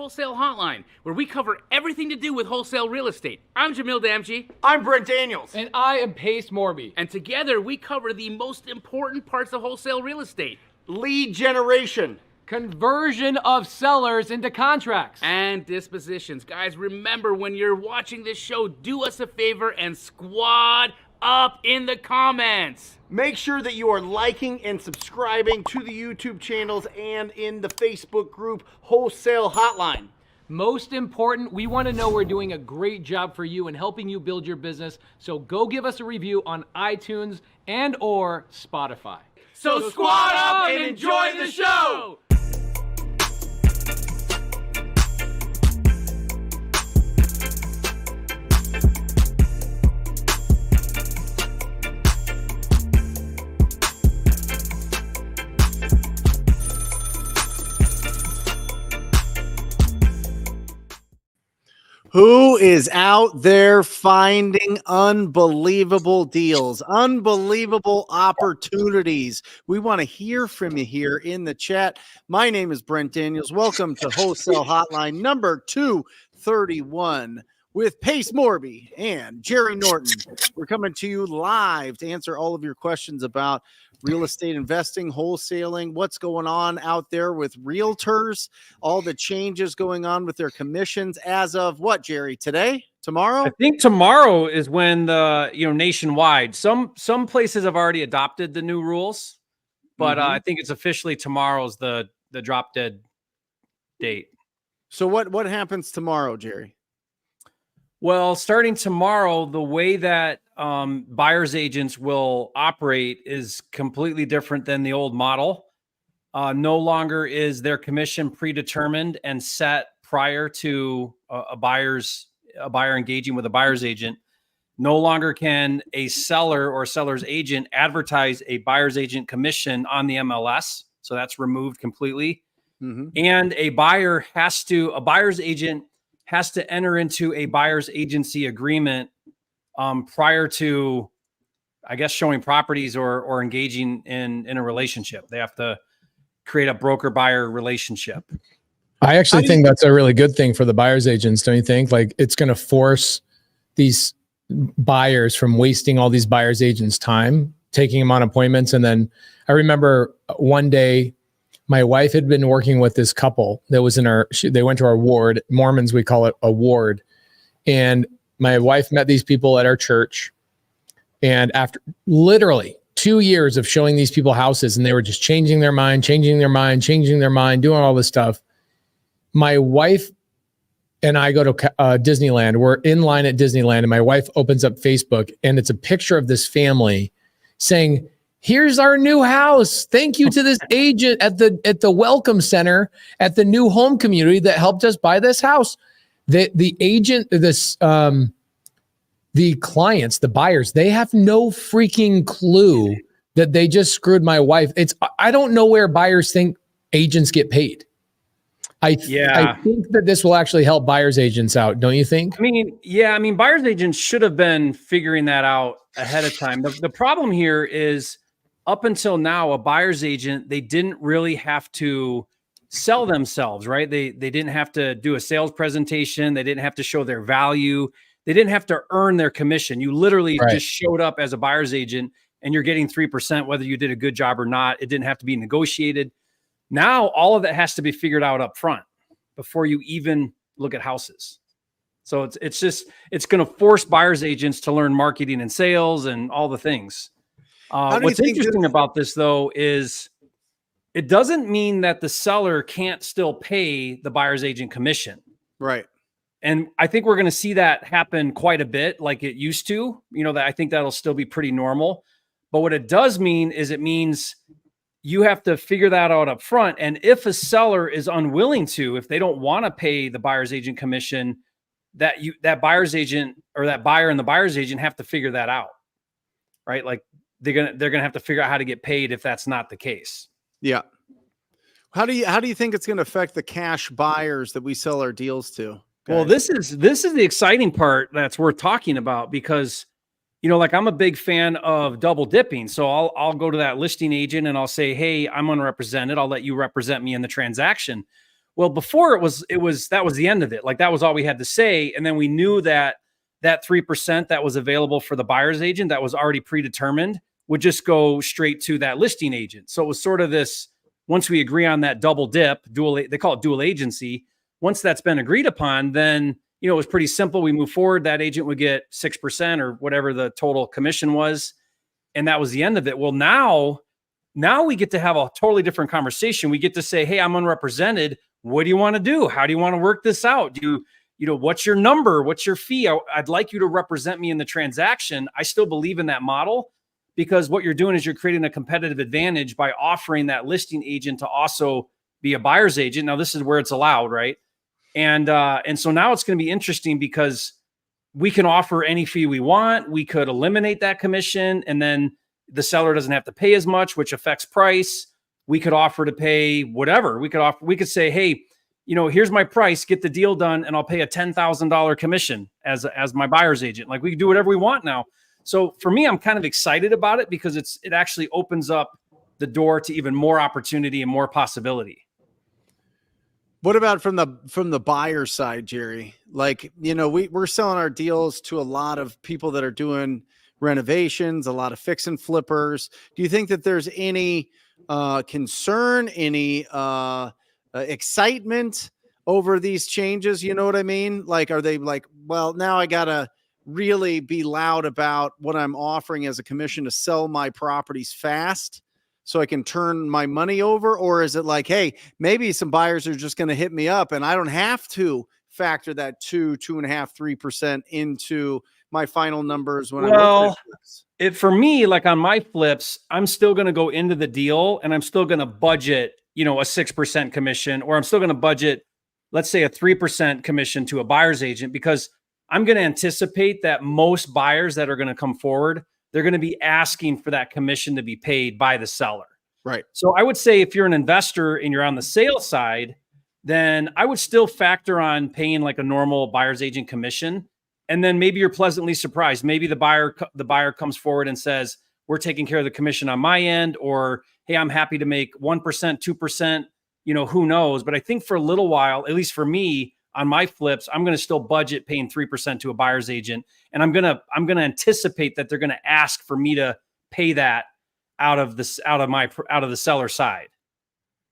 Wholesale Hotline, where we cover everything to do with wholesale real estate. I'm Jamil Damji. I'm Brent Daniels. And I am Pace Morby. And together we cover the most important parts of wholesale real estate. Lead generation. Conversion of sellers into contracts. And dispositions. Guys, remember when you're watching this show, do us a favor and squad up in the comments. Make sure that you are liking and subscribing to the YouTube channels and in the Facebook group Wholesale Hotline. Most important, we want to know we're doing a great job for you and helping you build your business. So go give us a review on iTunes and or Spotify. So squad up and enjoy the show. Who is out there finding unbelievable deals, unbelievable opportunities? We want to hear from you here in the chat. My name is Brent Daniels. Welcome to Wholesale Hotline number 231 with Pace Morby and Jerry Norton. We're coming to you live to answer all of your questions about real estate investing, wholesaling, what's going on out there with realtors, all the changes going on with their commissions as of what, Jerry, today, tomorrow? I think tomorrow is when the, nationwide, some places have already adopted the new rules, but I think it's officially tomorrow's the drop dead date. So what happens tomorrow, Jerry? Well, starting tomorrow, the way that buyer's agents will operate is completely different than the old model. No longer is their commission predetermined and set prior to a buyer engaging with a buyer's agent. No longer can a seller or seller's agent advertise a buyer's agent commission on the MLS. So that's removed completely. And a buyer's agent has to enter into a buyer's agency agreement prior to, I guess, showing properties or engaging in a relationship. They have to create a broker-buyer relationship. I actually think that's a really good thing for the buyer's agents, don't you think? Like, it's going to force these buyers from wasting all these buyer's agents' time, taking them on appointments. And then I remember one day, my wife had been working with this couple that was they went to our ward. Mormons, we call it a ward. And my wife met these people at our church. And after literally 2 years of showing these people houses, and they were just changing their mind, doing all this stuff. My wife and I go to Disneyland. We're in line at Disneyland, and my wife opens up Facebook, and it's a picture of this family saying, "Here's our new house. Thank you to this agent at the welcome center at the new home community that helped us buy this house." The agent, the clients, the buyers, they have no freaking clue that they just screwed my wife. I don't know where buyers think agents get paid. I think that this will actually help buyers agents out. Don't you think? I mean, buyers agents should have been figuring that out ahead of time. The problem here is, up until now, a buyer's agent, they didn't really have to sell themselves, right? They didn't have to do a sales presentation. They didn't have to show their value. They didn't have to earn their commission. You literally just showed up as a buyer's agent and you're getting 3%, whether you did a good job or not. It didn't have to be negotiated. Now, all of that has to be figured out up front before you even look at houses. So it's going to force buyer's agents to learn marketing and sales and all the things. What's interesting about this, though, is it doesn't mean that the seller can't still pay the buyer's agent commission. Right. And I think we're going to see that happen quite a bit like it used to. That I think that'll still be pretty normal. But what it does mean is it means you have to figure that out up front. And if a seller is unwilling to, if they don't want to pay the buyer's agent commission, that buyer's agent or that buyer and the buyer's agent have to figure that out. Right? Like, they're gonna have to figure out how to get paid if that's not the case. Yeah. How do you think it's going to affect the cash buyers that we sell our deals to? Guys? Well, this is the exciting part that's worth talking about, because I'm a big fan of double dipping. So I'll go to that listing agent and I'll say, "Hey, I'm unrepresented. I'll let you represent me in the transaction." Well, before that was the end of it. Like that was all we had to say. And then we knew that 3% that was available for the buyer's agent that was already predetermined would just go straight to that listing agent. So it was sort of this, once we agree on that double dip, they call it dual agency. Once that's been agreed upon, then, it was pretty simple. We move forward. That agent would get 6% or whatever the total commission was. And that was the end of it. Well, now we get to have a totally different conversation. We get to say, hey, I'm unrepresented. What do you want to do? How do you want to work this out? Do you, what's your number? What's your fee? I'd like you to represent me in the transaction. I still believe in that model, because what you're doing is you're creating a competitive advantage by offering that listing agent to also be a buyer's agent. Now, this is where it's allowed, right? And so now it's going to be interesting because we can offer any fee we want. We could eliminate that commission, and then the seller doesn't have to pay as much, which affects price. We could offer to pay whatever. We could say, hey, here's my price, get the deal done, and I'll pay a $10,000 commission as my buyer's agent. Like, we can do whatever we want now. So for me, I'm kind of excited about it because it actually opens up the door to even more opportunity and more possibility. What about from the buyer side, Jerry? Like, we're selling our deals to a lot of people that are doing renovations, a lot of fix and flippers. Do you think that there's any concern, any excitement over these changes? You know what I mean? Like, are they like, well, now I gotta really be loud about what I'm offering as a commission to sell my properties fast so I can turn my money over? Or is it like, hey, maybe some buyers are just going to hit me up and I don't have to factor that 2.5%, 3% into my final numbers when for me, like on my flips, I'm still going to go into the deal and I'm still going to budget, a 6% commission, or I'm still going to budget, let's say, a 3% commission to a buyer's agent, because I'm going to anticipate that most buyers that are going to come forward, they're going to be asking for that commission to be paid by the seller. Right. So I would say if you're an investor and you're on the sales side, then I would still factor on paying like a normal buyer's agent commission. And then maybe you're pleasantly surprised. Maybe the buyer comes forward and says, we're taking care of the commission on my end, or, hey, I'm happy to make 1%, 2%, who knows? But I think for a little while, at least for me, on my flips, I'm going to still budget paying 3% to a buyer's agent. And I'm going to anticipate that they're going to ask for me to pay that out of the seller side.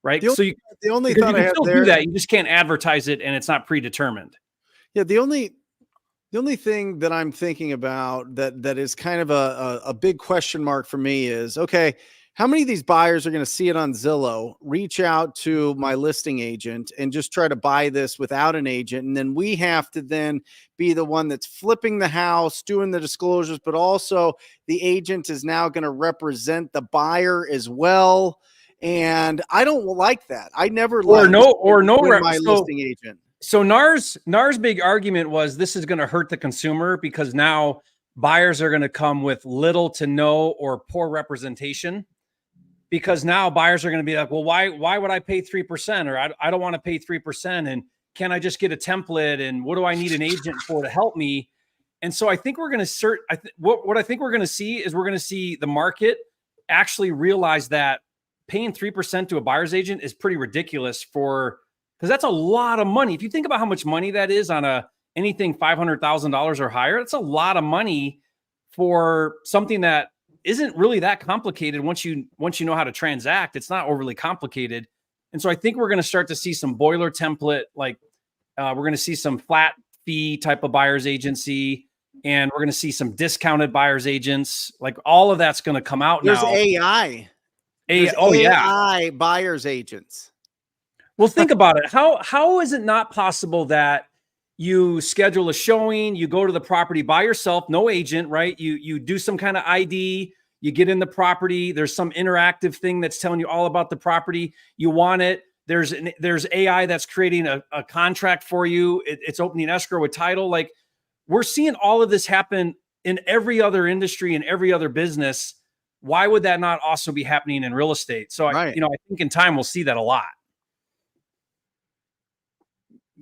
Right. The only thought I had there, do that. You just can't advertise it and it's not predetermined. Yeah. The only thing that I'm thinking about that is kind of a big question mark for me is, okay, how many of these buyers are going to see it on Zillow, reach out to my listing agent and just try to buy this without an agent? And then we have to then be the one that's flipping the house, doing the disclosures, but also the agent is now going to represent the buyer as well. And I don't like that. I never my listing agent. So NAR's big argument was this is going to hurt the consumer because now buyers are going to come with little to no or poor representation. Because now buyers are going to be like, well, why would I pay 3%? Or I don't want to pay 3%. And can I just get a template? And what do I need an agent for to help me? And so I think we're going to what I think we're going to see is we're going to see the market actually realize that paying 3% to a buyer's agent is pretty ridiculous because that's a lot of money. If you think about how much money that is on anything $500,000 or higher, that's a lot of money for something that isn't really that complicated. Once you know how to transact, it's not overly complicated. And so I think we're going to start to see some boiler template, like we're going to see some flat fee type of buyer's agency, and we're going to see some discounted buyer's agents. Like all of that's going to come out now. There's AI. AI buyer's agents. Well, think about it. How is it not possible that you schedule a showing, you go to the property by yourself, no agent, right? You do some kind of ID, you get in the property, there's some interactive thing that's telling you all about the property. You want it. There's AI that's creating a contract for you. It's opening escrow with title. Like, we're seeing all of this happen in every other industry and every other business. Why would that not also be happening in real estate? So I think in time we'll see that a lot.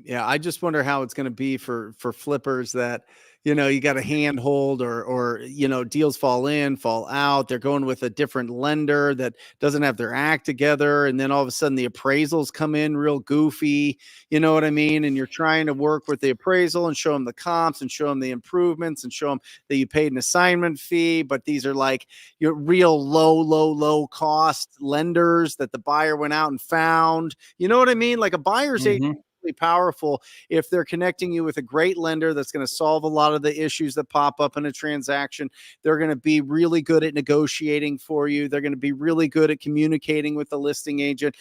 Yeah, I just wonder how it's going to be for flippers that, you got a handhold or deals fall in, fall out. They're going with a different lender that doesn't have their act together, and then all of a sudden the appraisals come in real goofy. You know what I mean? And you're trying to work with the appraisal and show them the comps and show them the improvements and show them that you paid an assignment fee, but these are like your real low cost lenders that the buyer went out and found. You know what I mean? Like a buyer's agent powerful if they're connecting you with a great lender that's going to solve a lot of the issues that pop up in a transaction. They're going to be really good at negotiating for you. They're going to be really good at communicating with the listing agent.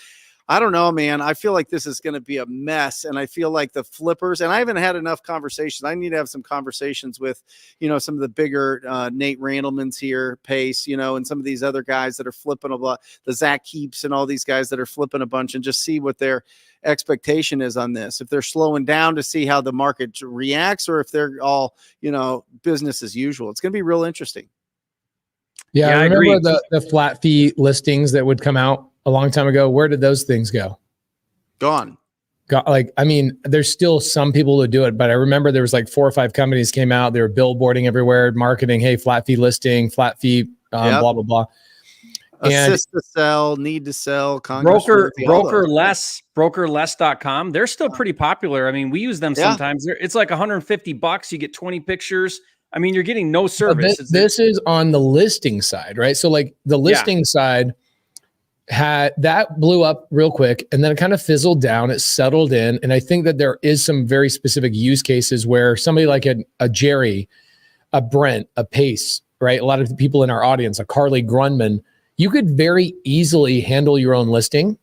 I don't know, man. I feel like this is going to be a mess. And I feel like the flippers, and I haven't had enough conversations. I need to have some conversations with, some of the bigger Nate Randleman's here, Pace, and some of these other guys that are flipping a lot, the Zach Keeps and all these guys that are flipping a bunch, and just see what their expectation is on this. If they're slowing down to see how the market reacts, or if they're all, business as usual. It's going to be real interesting. Yeah, I agree. remember the flat fee listings that would come out a long time ago. Where did those things go? Gone. There's still some people who do it, but I remember there was like 4 or 5 companies came out. They were billboarding everywhere, marketing, hey, flat fee listing, flat fee, blah, blah, blah. Assist to sell, need to sell, brokerless.com. They're still pretty popular. I mean, we use them sometimes. It's like $150. You get 20 pictures. I mean, you're getting no service. This is on the listing side, right? So like the listing side had that blew up real quick, and then it kind of fizzled down. It settled in. And I think that there is some very specific use cases where somebody like a Jerry, a Brent, a Pace, right? A lot of the people in our audience, a Carly Grunman, you could very easily handle your own listing.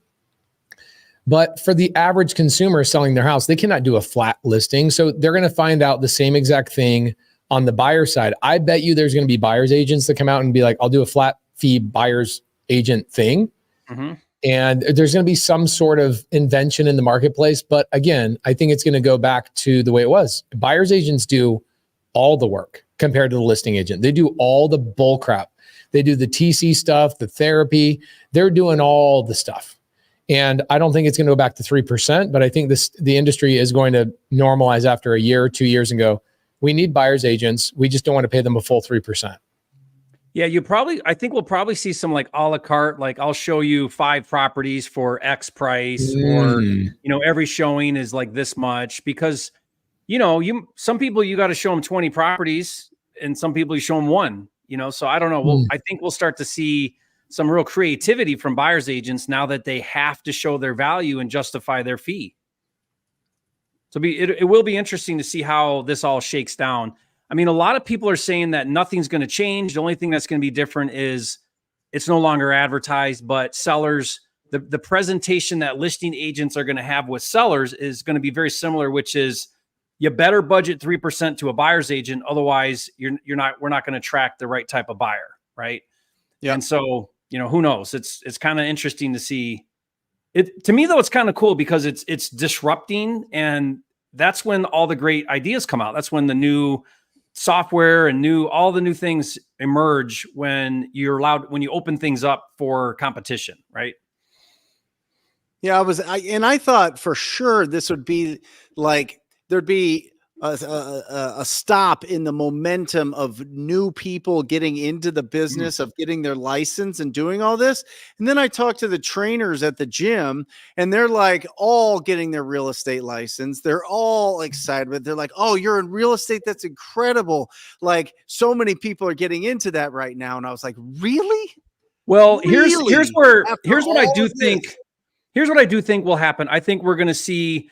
But for the average consumer selling their house, they cannot do a flat listing. So they're going to find out the same exact thing on the buyer side. I bet you there's going to be buyer's agents that come out and be like, I'll do a flat fee buyer's agent thing. Mm-hmm. And there's going to be some sort of invention in the marketplace. But again, I think it's going to go back to the way it was. Buyer's agents do all the work compared to the listing agent. They do all the bull crap. They do the TC stuff, the therapy. They're doing all the stuff. And I don't think it's going to go back to 3%, but I think the industry is going to normalize after a year or 2 years and go, we need buyer's agents. We just don't want to pay them a full 3%. Yeah, I think we'll probably see some like a la carte, like I'll show you 5 properties for X price, or, every showing is like this much, because, some people you got to show them 20 properties, and some people you show them 1, so I don't know. Well, I think we'll start to see some real creativity from buyer's agents now that they have to show their value and justify their fee. So it will be interesting to see how this all shakes down. I mean, a lot of people are saying that nothing's going to change. The only thing that's going to be different is it's no longer advertised, but sellers, the presentation that listing agents are going to have with sellers is going to be very similar, which is you better budget 3% to a buyer's agent. Otherwise we're not going to attract the right type of buyer. Right. Yeah. And so, who knows? It's kind of interesting to see it. To me though, it's kind of cool because it's disrupting, and that's when all the great ideas come out. That's when the new software and all the new things emerge, when when you open things up for competition. Right. Yeah, I thought for sure this would be like, there'd be a stop in the momentum of new people getting into the business of getting their license and doing all this. And then I talked to the trainers at the gym, and they're like all getting their real estate license. They're all excited, but they're like, oh, you're in real estate. That's incredible. Like, so many people are getting into that right now. And I was like, really? Well, here's what I do think will happen. I think we're going to see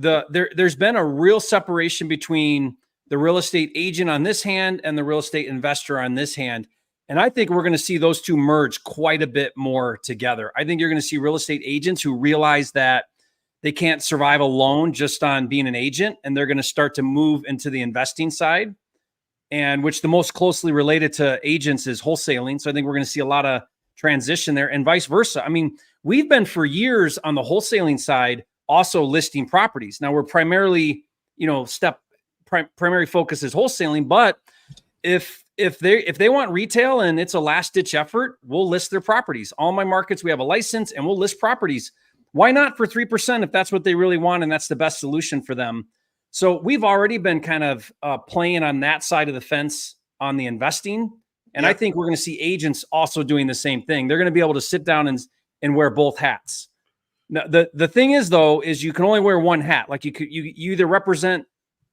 there's been a real separation between the real estate agent on this hand and the real estate investor on this hand. And I think we're going to see those two merge quite a bit more together. I think you're going to see real estate agents who realize that they can't survive alone just on being an agent, and they're going to start to move into the investing side, and which the most closely related to agents is wholesaling. So I think we're going to see a lot of transition there, and vice versa. I mean, we've been for years on the wholesaling side also listing properties. Now we're primarily, primary focus is wholesaling, but if they want retail and it's a last ditch effort, we'll list their properties. All my markets, we have a license and we'll list properties. why not for 3% if that's what they really want and that's the best solution for them? So we've already been kind of playing on that side of the fence on the investing. And I think we're going to see agents also doing the same thing. They're going to be able to sit down and wear both hats. Now, the thing is, though, is you can only wear one hat. Like you either represent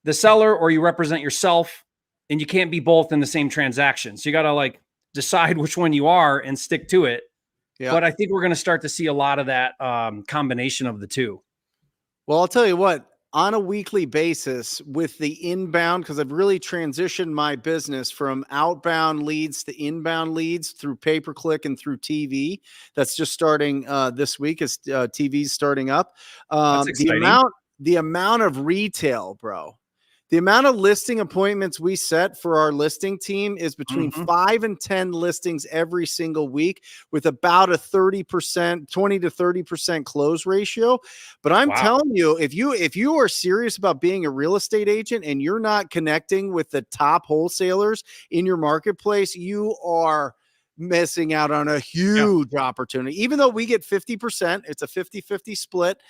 the seller or you represent yourself, and you can't be both in the same transaction. So you got to like decide which one you are and stick to it. Yeah. But I think we're going to start to see a lot of that combination of the two. Well, I'll tell you what, on a weekly basis with the inbound, because I've really transitioned my business from outbound leads to inbound leads through pay-per-click and through TV. That's just starting this week as TV's starting up. That's exciting. The amount of retail, bro. The amount of listing appointments we set for our listing team is between 5 and 10 listings every single week with about a 30%, 20 to 30% close ratio. But I'm telling you, if you are serious about being a real estate agent and you're not connecting with the top wholesalers in your marketplace, you are missing out on a huge opportunity. Even though we get 50%, it's a 50-50 split.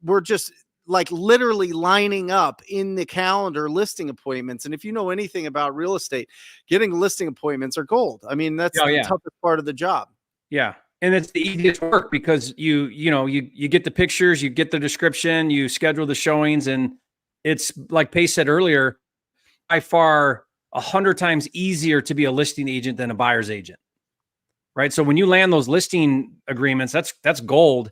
We're just like literally lining up in the calendar listing appointments. And if you know anything about real estate, getting listing appointments are gold. I mean, that's the toughest part of the job. Yeah. And it's the easiest work because you get the pictures, you get the description, you schedule the showings. And it's like Pace said earlier, by far 100 times easier to be a listing agent than a buyer's agent. Right. So when you land those listing agreements, that's gold.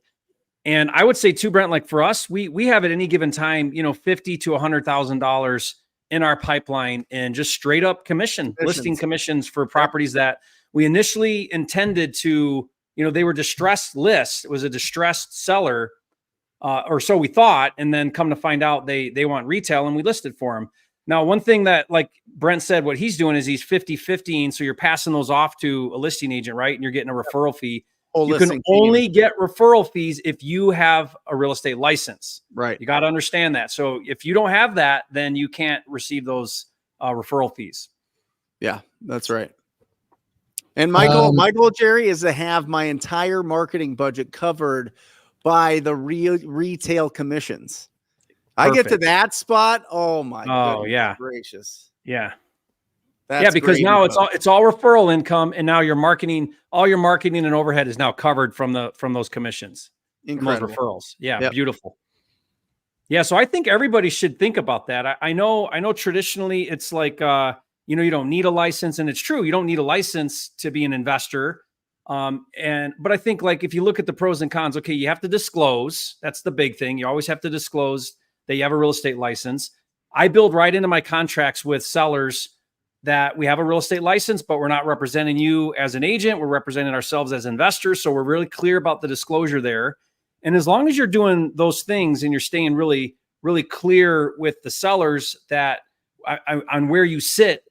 And I would say too, Brent, like for us, we have at any given time, $50,000 to $100,000 in our pipeline and just straight up listing commissions for properties that we initially intended to, they were distressed lists. It was a distressed seller, or so we thought. And then come to find out they want retail and we listed for them. Now, one thing that like Brent said, what he's doing is he's 50-50. So you're passing those off to a listing agent, right? And you're getting a referral fee. You can only get referral fees if you have a real estate license. Right. You got to understand that. So if you don't have that, then you can't receive those referral fees. Yeah, that's right. And my goal, Jerry, is to have my entire marketing budget covered by the retail commissions. Perfect. I get to that spot. Oh my goodness gracious. Yeah. That's because now it's all referral income, and now all your marketing and overhead is now covered from those commissions, from those referrals. Yeah, beautiful. Yeah, so I think everybody should think about that. I know traditionally it's like you don't need a license, and it's true, you don't need a license to be an investor. But I think like if you look at the pros and cons, okay, you have to disclose. That's the big thing. You always have to disclose that you have a real estate license. I build right into my contracts with sellers that we have a real estate license, but we're not representing you as an agent. We're representing ourselves as investors. So we're really clear about the disclosure there. And as long as you're doing those things and you're staying really, really clear with the sellers that on where you sit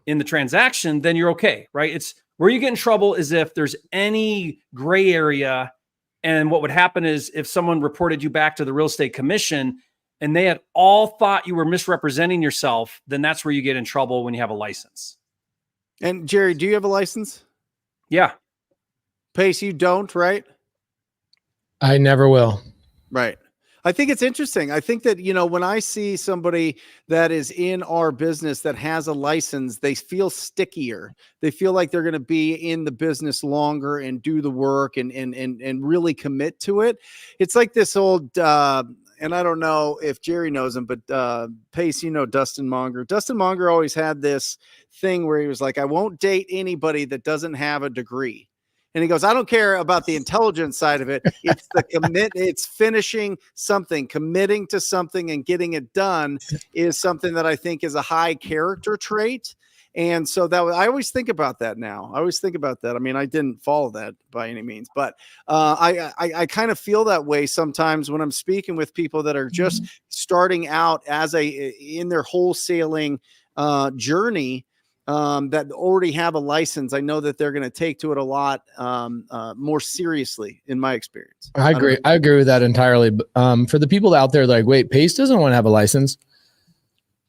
in the transaction, then you're okay, right? It's where you get in trouble is if there's any gray area. And what would happen is if someone reported you back to the real estate commission and they had all thought you were misrepresenting yourself, then that's where you get in trouble when you have a license. And Jerry, do you have a license? Yeah. Pace, you don't, right? I never will. Right. I think it's interesting. I think that, when I see somebody that is in our business that has a license, they feel stickier. They feel like they're going to be in the business longer and do the work and really commit to it. It's like this old, and I don't know if Jerry knows him, but Pace, Dustin Monger. Dustin Monger always had this thing where he was like, I won't date anybody that doesn't have a degree. And he goes, I don't care about the intelligence side of it. It's the it's finishing something, committing to something and getting it done is something that I think is a high character trait. And so I always think about that now. I always think about that. I mean, I didn't follow that by any means, but I kind of feel that way sometimes when I'm speaking with people that are just starting out in their wholesaling journey. That already have a license. I know that they're going to take to it a lot more seriously in my experience. I agree. I agree with that entirely. For the people out there like, wait, Pace doesn't want to have a license.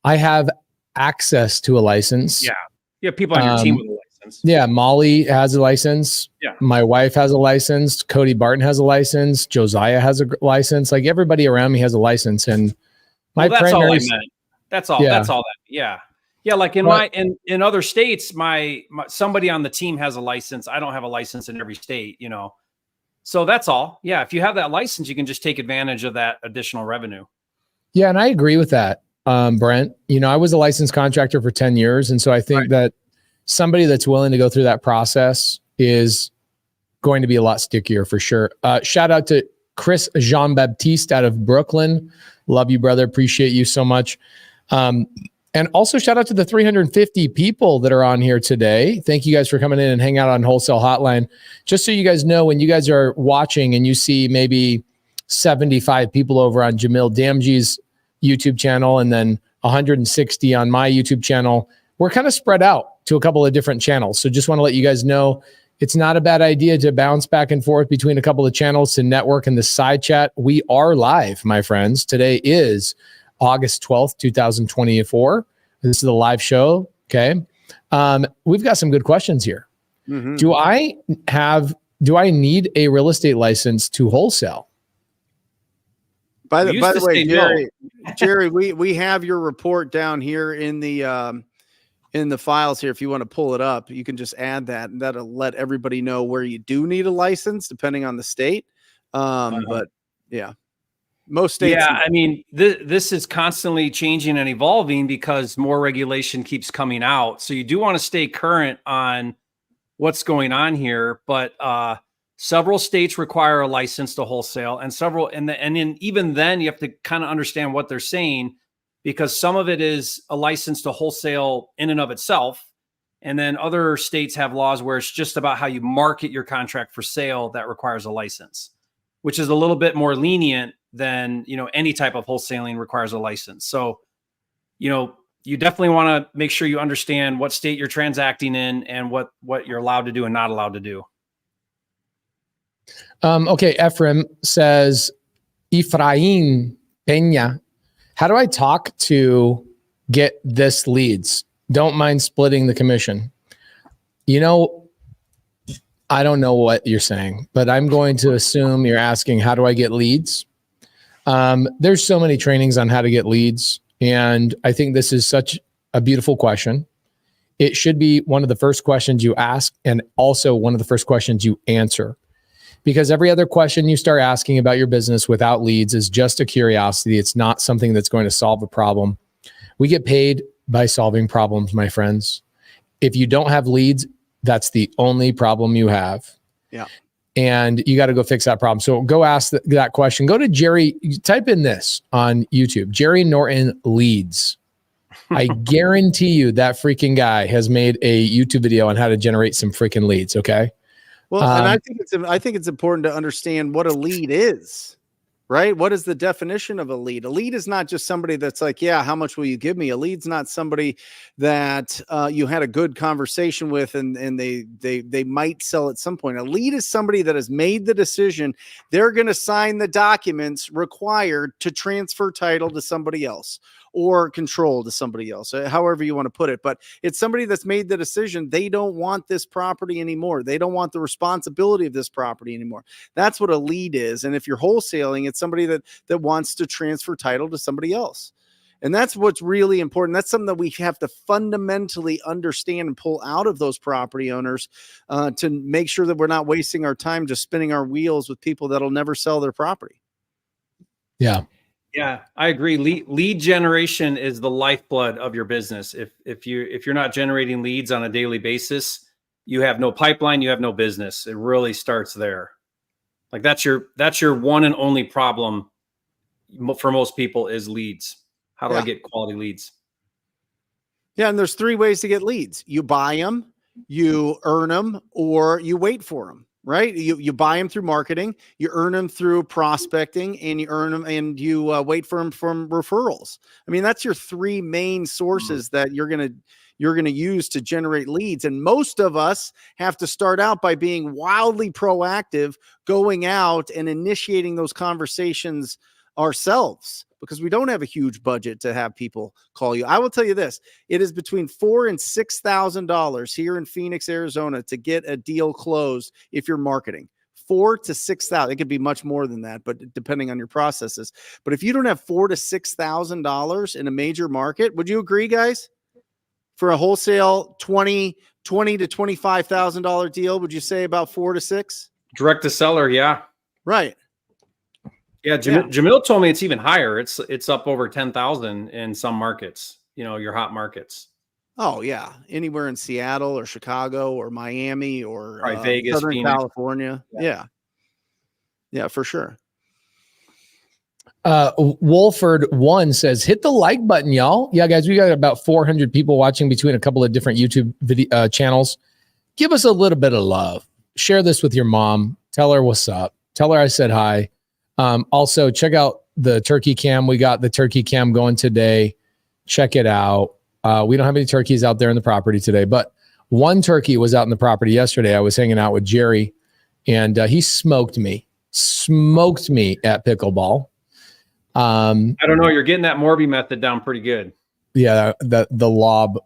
I have access to a license. Yeah. You have people on your team with a license. license. Yeah, Molly has a license. Yeah. My wife has a license. Cody Barton has a license. Josiah has a license. Like everybody around me has a license. And my Well, that's all I primary, meant. That's all. Yeah. That's all that. Yeah. Yeah. Like in other states, my somebody on the team has a license. I don't have a license in every state, you know. So that's all. Yeah. If you have that license, you can just take advantage of that additional revenue. Yeah, and I agree with that, Brent. You know, I was a licensed contractor for 10 years. And so I think that somebody that's willing to go through that process is going to be a lot stickier for sure. Shout out to Chris Jean-Baptiste out of Brooklyn. Love you, brother. Appreciate you so much. And also shout out to the 350 people that are on here today. Thank you guys for coming in and hang out on Wholesale Hotline. Just so you guys know, when you guys are watching and you see maybe 75 people over on Jamil Damji's YouTube channel and then 160 on my YouTube channel, we're kind of spread out to a couple of different channels. So just want to let you guys know it's not a bad idea to bounce back and forth between a couple of channels to network in the side chat. We are live, my friends. Today is August 12th, 2024. This is the live show. Okay. We've got some good questions here. Mm-hmm. Do I need a real estate license to wholesale? By the way, no. Jerry, we have your report down here in the files here. If you want to pull it up, you can just add that, and that'll let everybody know where you do need a license, depending on the state. But yeah, most states. Yeah, I mean, this is constantly changing and evolving because more regulation keeps coming out. So you do want to stay current on what's going on here, but several states require a license to wholesale, and even then you have to kind of understand what they're saying, because some of it is a license to wholesale in and of itself. And then other states have laws where it's just about how you market your contract for sale that requires a license, which is a little bit more lenient than, you know, any type of wholesaling requires a license. So, you know, you definitely want to make sure you understand what state you're transacting in and what you're allowed to do and not allowed to do. Okay. Ephraim says, Efrain Peña, how do I talk to get this leads? Don't mind splitting the commission. You know, I don't know what you're saying, but I'm going to assume you're asking, how do I get leads? There's so many trainings on how to get leads. And I think this is such a beautiful question. It should be one of the first questions you ask, and also one of the first questions you answer. Because every other question you start asking about your business without leads is just a curiosity. It's not something that's going to solve a problem. We get paid by solving problems, my friends. If you don't have leads, that's the only problem you have. Yeah. And you got to go fix that problem. So go ask that question. Go to Jerry, type in this on YouTube, Jerry Norton leads. I guarantee you that freaking guy has made a YouTube video on how to generate some freaking leads. Okay. Well, and I think it's important to understand what a lead is, right? What is the definition of a lead? A lead is not just somebody that's like, yeah, how much will you give me? A lead's not somebody that you had a good conversation with and they might sell at some point. A lead is somebody that has made the decision they're going to sign the documents required to transfer title to somebody else or control to somebody else, however you want to put it. But it's somebody that's made the decision they don't want this property anymore. They don't want the responsibility of this property anymore. That's what a lead is. And if you're wholesaling, it's somebody that wants to transfer title to somebody else. And that's what's really important. That's something that we have to fundamentally understand and pull out of those property owners to make sure that we're not wasting our time just spinning our wheels with people that'll never sell their property. Yeah. Yeah, I agree. Lead generation is the lifeblood of your business. If you're not generating leads on a daily basis, you have no pipeline, you have no business. It really starts there. Like that's your one and only problem for most people is leads. How do I get quality leads? Yeah, and there's 3 ways to get leads. You buy them, you earn them, or you wait for them. Right? You buy them through marketing, you earn them through prospecting, and you earn them and you wait for them from referrals. I mean, that's your 3 main sources that you're going to use to generate leads. And most of us have to start out by being wildly proactive, going out and initiating those conversations ourselves. because we don't have a huge budget to have people call you. I will tell you this. It is between $4,000 and $6,000 here in Phoenix, Arizona to get a deal closed if you're marketing. 4,000 to 6,000. It could be much more than that, but depending on your processes. But if you don't have $4,000 to $6,000 in a major market, would you agree, guys? For a wholesale $20,000 to $25,000 deal, would you say about 4 to 6? Direct to seller, yeah. Right. Yeah, Jamil told me it's even higher. It's up over 10,000 in some markets, your hot markets. Oh, yeah. Anywhere in Seattle or Chicago or Miami or Vegas, Southern Phoenix. California. Yeah, for sure. Wolford1 says, hit the like button, y'all. Yeah, guys, we got about 400 people watching between a couple of different YouTube video channels. Give us a little bit of love. Share this with your mom. Tell her what's up. Tell her I said hi. Also, check out the turkey cam. We got the turkey cam going today. Check it out. We don't have any turkeys out there in the property today, but one turkey was out in the property yesterday. I was hanging out with Jerry, and he smoked me at Pickle Ball. I don't know. You're getting that Morby method down pretty good. Yeah, the lob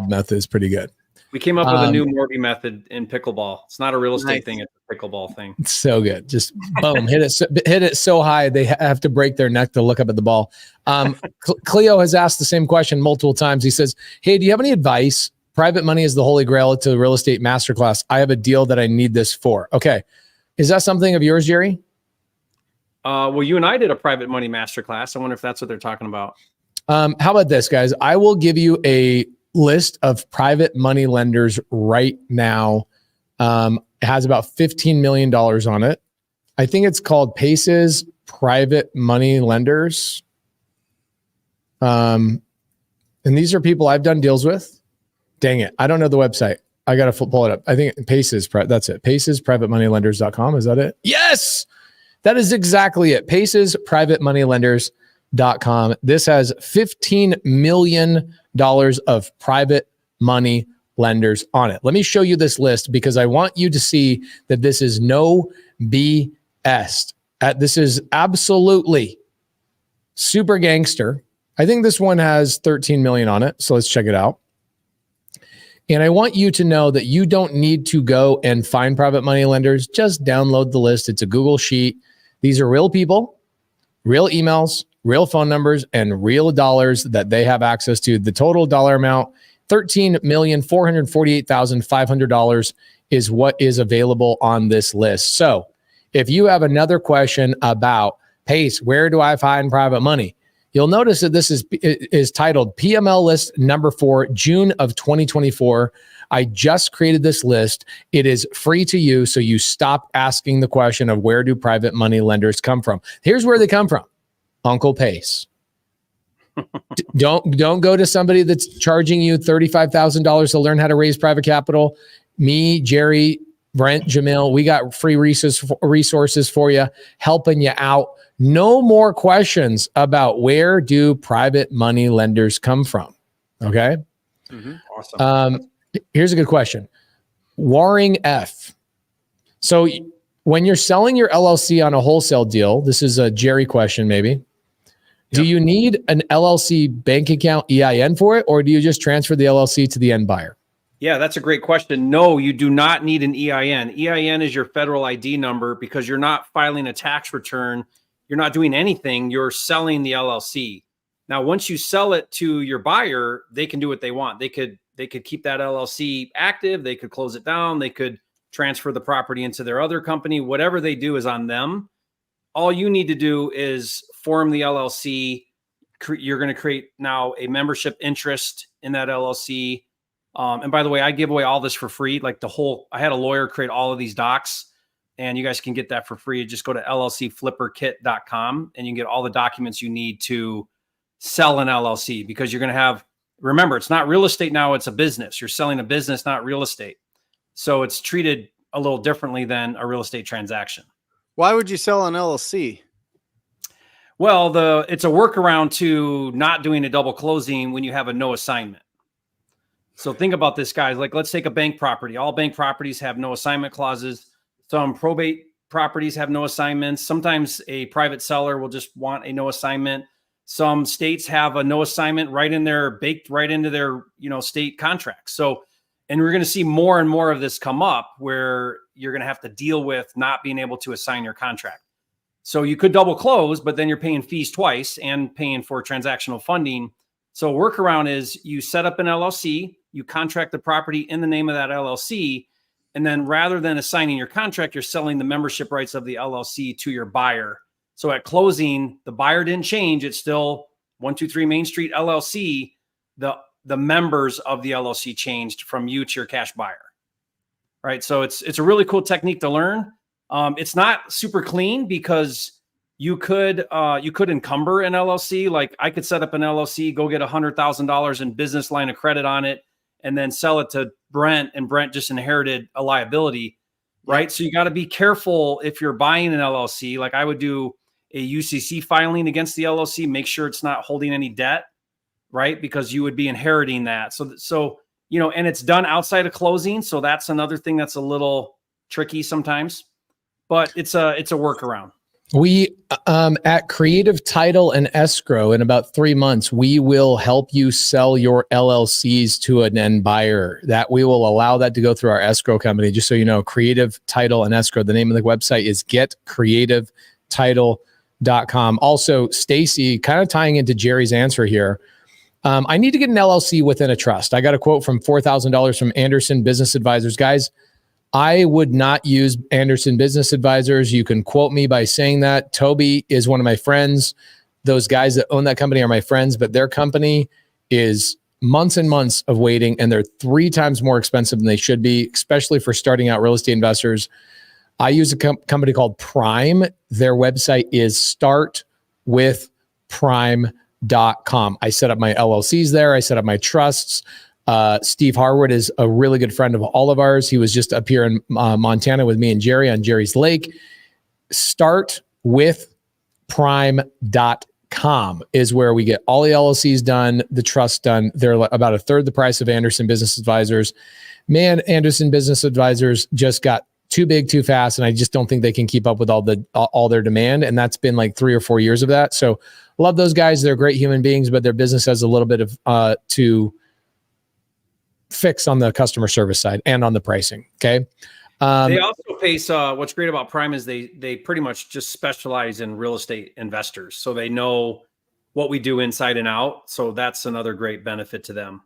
method is pretty good. We came up with a new Morby method in pickleball. It's not a real estate thing; it's a pickleball thing. It's so good. Just boom, hit it so high they have to break their neck to look up at the ball. Cleo has asked the same question multiple times. He says, "Hey, do you have any advice? Private money is the holy grail to real estate masterclass. I have a deal that I need this for." Okay, is that something of yours, Jerry? Well, you and I did a private money masterclass. I wonder if that's what they're talking about. How about this, guys? I will give you a list of private money lenders right now. It has about $15 million on it. I think it's called Pace's Private Money Lenders. And these are people I've done deals with. Dang it. I don't know the website. I got to pull it up. I think Pace's, that's it. PacesPrivateMoneyLenders.com. Is that it? Yes. That is exactly it. PacesPrivateMoneyLenders.com. This has $15 million of private money lenders on it. Let me show you this list because I want you to see that this is no BS. This is absolutely super gangster. I think this one has 13 million on it. So let's check it out. And I want you to know that you don't need to go and find private money lenders. Just download the list. It's a Google sheet. These are real people, real emails, real phone numbers, and real dollars that they have access to. The total dollar amount, $13,448,500 is what is available on this list. So if you have another question about Pace, where do I find private money? You'll notice that this is titled PML list number 4, June of 2024. I just created this list. It is free to you. So you stop asking the question of where do private money lenders come from? Here's where they come from. Uncle Pace. Don't go to somebody that's charging you $35,000 to learn how to raise private capital. Me, Jerry, Brent, Jamil, we got free resources for you, helping you out. No more questions about where do private money lenders come from. Okay. Mm-hmm. Awesome. Here's a good question. Waring F. So when you're selling your LLC on a wholesale deal, this is a Jerry question maybe. Do you need an LLC bank account EIN for it, or do you just transfer the LLC to the end buyer? Yeah, that's a great question. No, you do not need an EIN. EIN is your federal ID number because you're not filing a tax return. You're not doing anything. You're selling the LLC. Now, once you sell it to your buyer, they can do what they want. They could keep that LLC active. They could close it down. They could transfer the property into their other company. Whatever they do is on them. All you need to do is form the LLC. You're going to create now a membership interest in that LLC. And by the way, I give away all this for free. Like I had a lawyer create all of these docs, and you guys can get that for free. Just go to llcflipperkit.com and you can get all the documents you need to sell an LLC, because you're going to remember, it's not real estate now, it's a business. You're selling a business, not real estate. So it's treated a little differently than a real estate transaction. Why would you sell an LLC? Well, it's a workaround to not doing a double closing when you have a no assignment. So think about this, guys. Like, let's take a bank property. All bank properties have no assignment clauses. Some probate properties have no assignments. Sometimes a private seller will just want a no assignment. Some states have a no assignment baked right into their, state contracts. So, and we're going to see more and more of this come up where you're going to have to deal with not being able to assign your contract. So you could double close, but then you're paying fees twice and paying for transactional funding. So workaround is you set up an LLC, you contract the property in the name of that LLC, and then rather than assigning your contract, you're selling the membership rights of the LLC to your buyer. So at closing, the buyer didn't change. It's still 123 Main Street LLC. The members of the LLC changed from you to your cash buyer, right? So it's a really cool technique to learn. It's not super clean because you could encumber an LLC. Like I could set up an LLC, go get $100,000 in business line of credit on it, and then sell it to Brent, and Brent just inherited a liability, right? So you got to be careful if you're buying an LLC. Like I would do a UCC filing against the LLC, make sure it's not holding any debt, right? Because you would be inheriting that. So and it's done outside of closing. So that's another thing that's a little tricky sometimes, but it's a workaround. We at Creative Title and Escrow in about 3 months, we will help you sell your LLCs to an end buyer. That we will allow that to go through our escrow company. Just so you know, Creative Title and Escrow. The name of the website is getcreativetitle.com. Also, Stacy, kind of tying into Jerry's answer here. I need to get an LLC within a trust. I got a quote from $4,000 from Anderson Business Advisors. Guys, I would not use Anderson Business Advisors. You can quote me by saying that. Toby is one of my friends. Those guys that own that company are my friends, but their company is months and months of waiting, and they're 3 times more expensive than they should be, especially for starting out real estate investors. I use a company called Prime. Their website is startwithprime.com. I set up my LLCs there. I set up my trusts. Steve Harwood is a really good friend of all of ours. He was just up here in Montana with me and Jerry on Jerry's Lake. Startwithprime.com is where we get all the LLCs done, the trust done. They're about a third the price of Anderson Business Advisors. Man, Anderson Business Advisors just got too big, too fast, and I just don't think they can keep up with all their demand. And that's been like 3 or 4 years of that. So love those guys. They're great human beings, but their business has a little bit of to fix on the customer service side and on the pricing. Okay. They also face, what's great about Prime is they pretty much just specialize in real estate investors. So they know what we do inside and out. So that's another great benefit to them.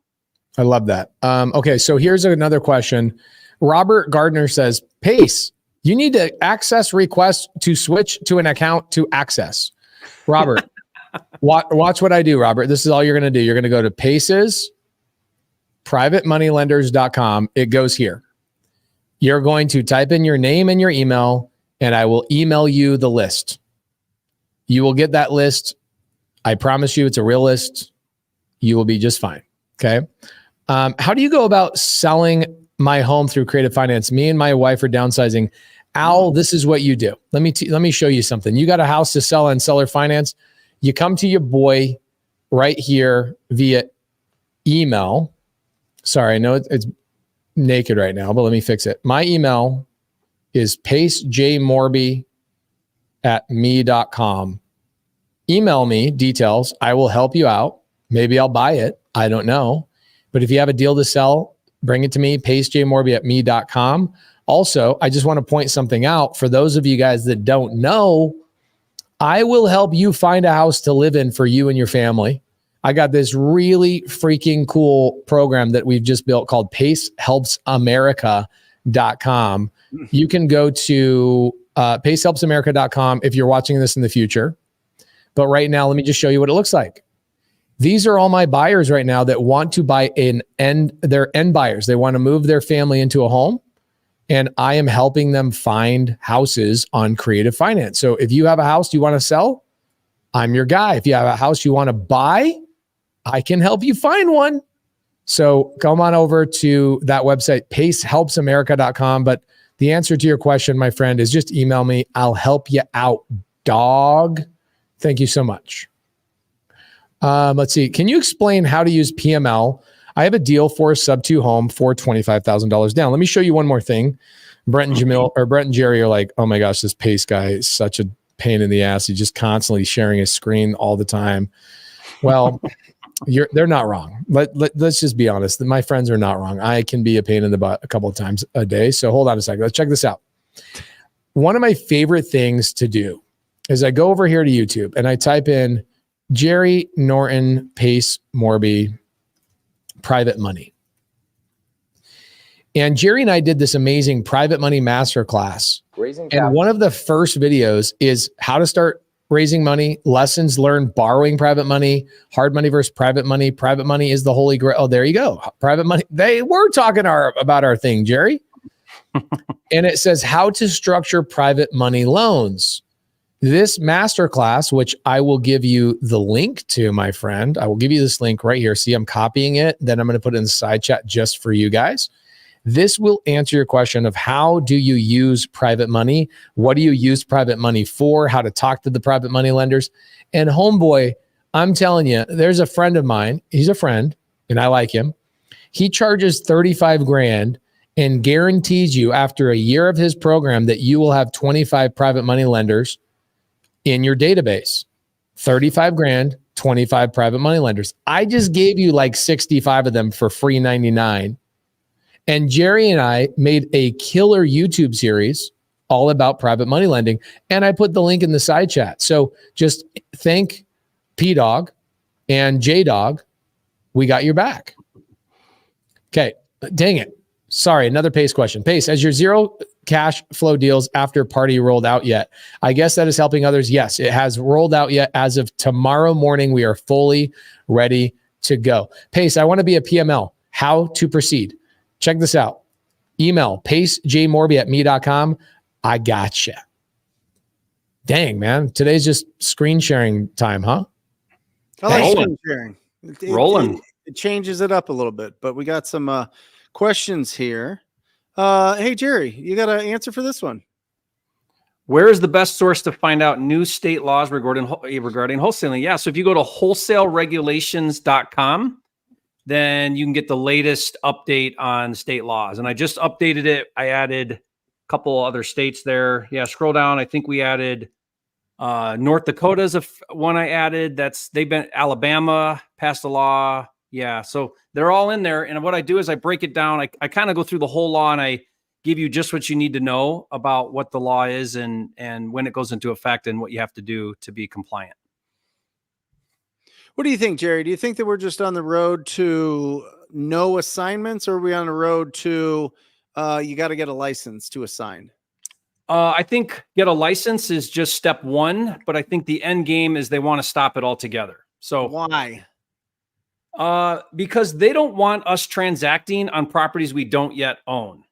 I love that. Okay. So here's another question. Robert Gardner says, Pace, you need to access request to switch to an account to access. Robert, watch what I do, Robert. This is all you're going to do. You're going to go to Pace's privatemoneylenders.com. It goes here. You're going to type in your name and your email, and I will email you the list. You will get that list. I promise you it's a real list. You will be just fine. Okay. How do you go about selling my home through Creative Finance? Me and my wife are downsizing. Al, this is what you do. Let me show you something. You got a house to sell on seller finance. You come to your boy right here via email. Sorry, I know it's naked right now, but let me fix it. My email is pacejmorby@me.com. Email me details. I will help you out. Maybe I'll buy it. I don't know. But if you have a deal to sell, bring it to me, pacejmorby@me.com. Also, I just want to point something out. For those of you guys that don't know, I will help you find a house to live in for you and your family. I got this really freaking cool program that we've just built called pacehelpsamerica.com. You can go to pacehelpsamerica.com if you're watching this in the future. But right now, let me just show you what it looks like. These are all my buyers right now that want to buy they're end buyers. They want to move their family into a home. And I am helping them find houses on Creative Finance. So if you have a house you want to sell, I'm your guy. If you have a house you want to buy, I can help you find one. So come on over to that website, pacehelpsamerica.com. But the answer to your question, my friend, is just email me. I'll help you out, dog. Thank you so much. Let's see. Can you explain how to use PML? I have a deal for a sub-2 home for $25,000 down. Let me show you one more thing. Brent and Jamil or Brent and Jerry are like, oh my gosh, this Pace guy is such a pain in the ass. He's just constantly sharing his screen all the time. Well, they're not wrong. Let's just be honest. My friends are not wrong. I can be a pain in the butt a couple of times a day. So hold on a second. Let's check this out. One of my favorite things to do is I go over here to YouTube and I type in Jerry, Norton, Pace, Morby, private money. And Jerry and I did this amazing private money masterclass. And one of the first videos is how to start raising money, lessons learned borrowing private money, hard money versus private money. Private money is the holy grail. Oh, there you go. Private money. They were talking about our thing, Jerry. And it says how to structure private money loans. This masterclass, which I will give you the link to, my friend. I will give you this link right here. See, I'm copying it. Then I'm going to put it in the side chat just for you guys. This will answer your question of how do you use private money? What do you use private money for? How to talk to the private money lenders? And homeboy, I'm telling you, there's a friend of mine. He's a friend and I like him. He charges 35 grand and guarantees you after a year of his program that you will have 25 private money lenders in your database. 35 grand, 25 private money lenders. I just gave you like 65 of them for free 99. And Jerry and I made a killer YouTube series all about private money lending. And I put the link in the side chat. So just thank P-Dog and J-Dog. We got your back. Okay. Dang it. Sorry. Another Pace question. Pace, has your zero cash flow deals after party rolled out yet? I guess that is helping others. Yes, it has rolled out yet. As of tomorrow morning, we are fully ready to go. Pace, I want to be a PML. How to proceed? Check this out. Email pacejmorby@me.com. I gotcha. Dang, man. Today's just screen sharing time, huh? I like screen sharing. Rolling. It changes it up a little bit, but we got some questions here. Hey, Jerry, you got an answer for this one? Where is the best source to find out new state laws regarding wholesaling? Yeah, so if you go to wholesaleregulations.com, then you can get the latest update on state laws. And I just updated it. I added a couple other states there. Yeah, scroll down. I think we added North Dakota is one I added. They've been Alabama passed a law. Yeah, so they're all in there. And what I do is I break it down. I kind of go through the whole law and I give you just what you need to know about what the law is and when it goes into effect and what you have to do to be compliant. What do you think, Jerry? Do you think that we're just on the road to no assignments, or are we on the road to you got to get a license to assign? I think get a license is just step one, but I think the end game is they want to stop it altogether. So why? Because they don't want us transacting on properties we don't yet own.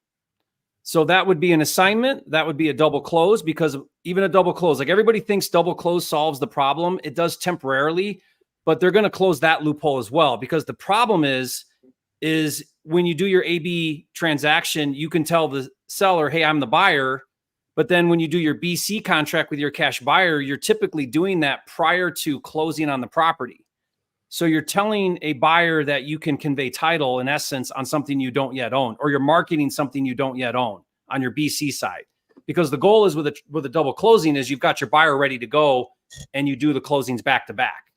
So that would be an assignment. That would be a double close, because even a double close, like everybody thinks double close solves the problem. It does temporarily, but they're going to close that loophole as well, because the problem is when you do your AB transaction, you can tell the seller, hey, I'm the buyer. But then when you do your BC contract with your cash buyer, you're typically doing that prior to closing on the property. So you're telling a buyer that you can convey title, in essence, on something you don't yet own, or you're marketing something you don't yet own on your BC side. Because the goal is with a double closing is you've got your buyer ready to go and you do the closings back to back.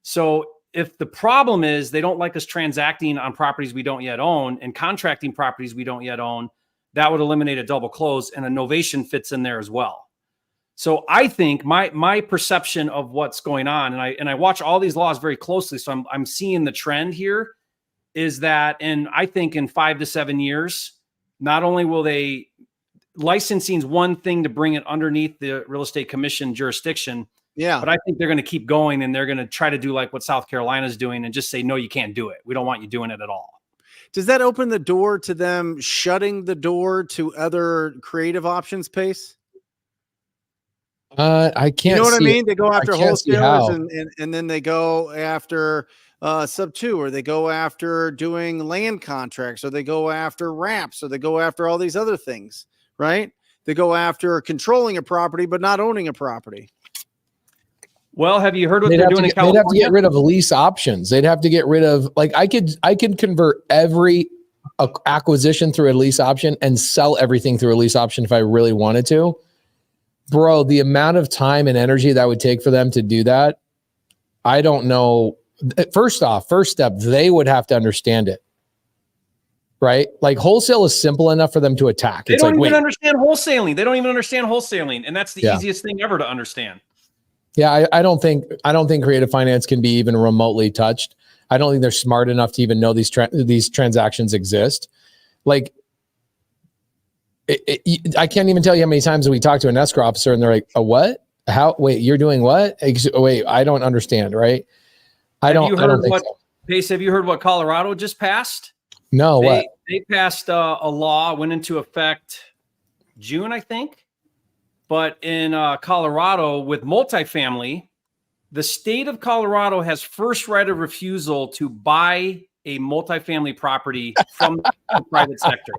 So if the problem is they don't like us transacting on properties we don't yet own and contracting properties we don't yet own, that would eliminate a double close, and a novation fits in there as well. So I think my perception of what's going on, and I watch all these laws very closely, so I'm seeing the trend here is that, and I think in 5 to 7 years, not only will licensing is one thing to bring it underneath the real estate commission jurisdiction. Yeah. But I think they're going to keep going, and they're going to try to do like what South Carolina is doing and just say, no, you can't do it. We don't want you doing it at all. Does that open the door to them shutting the door to other creative options, Pace? I can't. You know what I mean? It. They go after wholesalers and then they go after subto, or they go after doing land contracts, or they go after wraps, or they go after all these other things, right? They go after controlling a property but not owning a property. Well, have you heard what they're doing in California? They'd have to get rid of lease options. They'd have to get rid of, like, I could convert every acquisition through a lease option and sell everything through a lease option if I really wanted to. bro, the amount of time and energy that would take for them to do that, I don't know. First step, they would have to understand it. Right? Like wholesale is simple enough for them to attack. They don't even understand wholesaling. They don't even understand wholesaling. And that's the easiest thing ever to understand. Yeah, I don't think creative finance can be even remotely touched. I don't think they're smart enough to even know these transactions exist. Like, I can't even tell you how many times we talk to an escrow officer and they're like, "A what? How? Wait, you're doing what? Wait, I don't understand." Right? I don't think so. Pace, have you heard what Colorado just passed? No, what? They passed a law, went into effect June, I think. But in Colorado with multifamily, the state of Colorado has first right of refusal to buy a multifamily property from the private sector.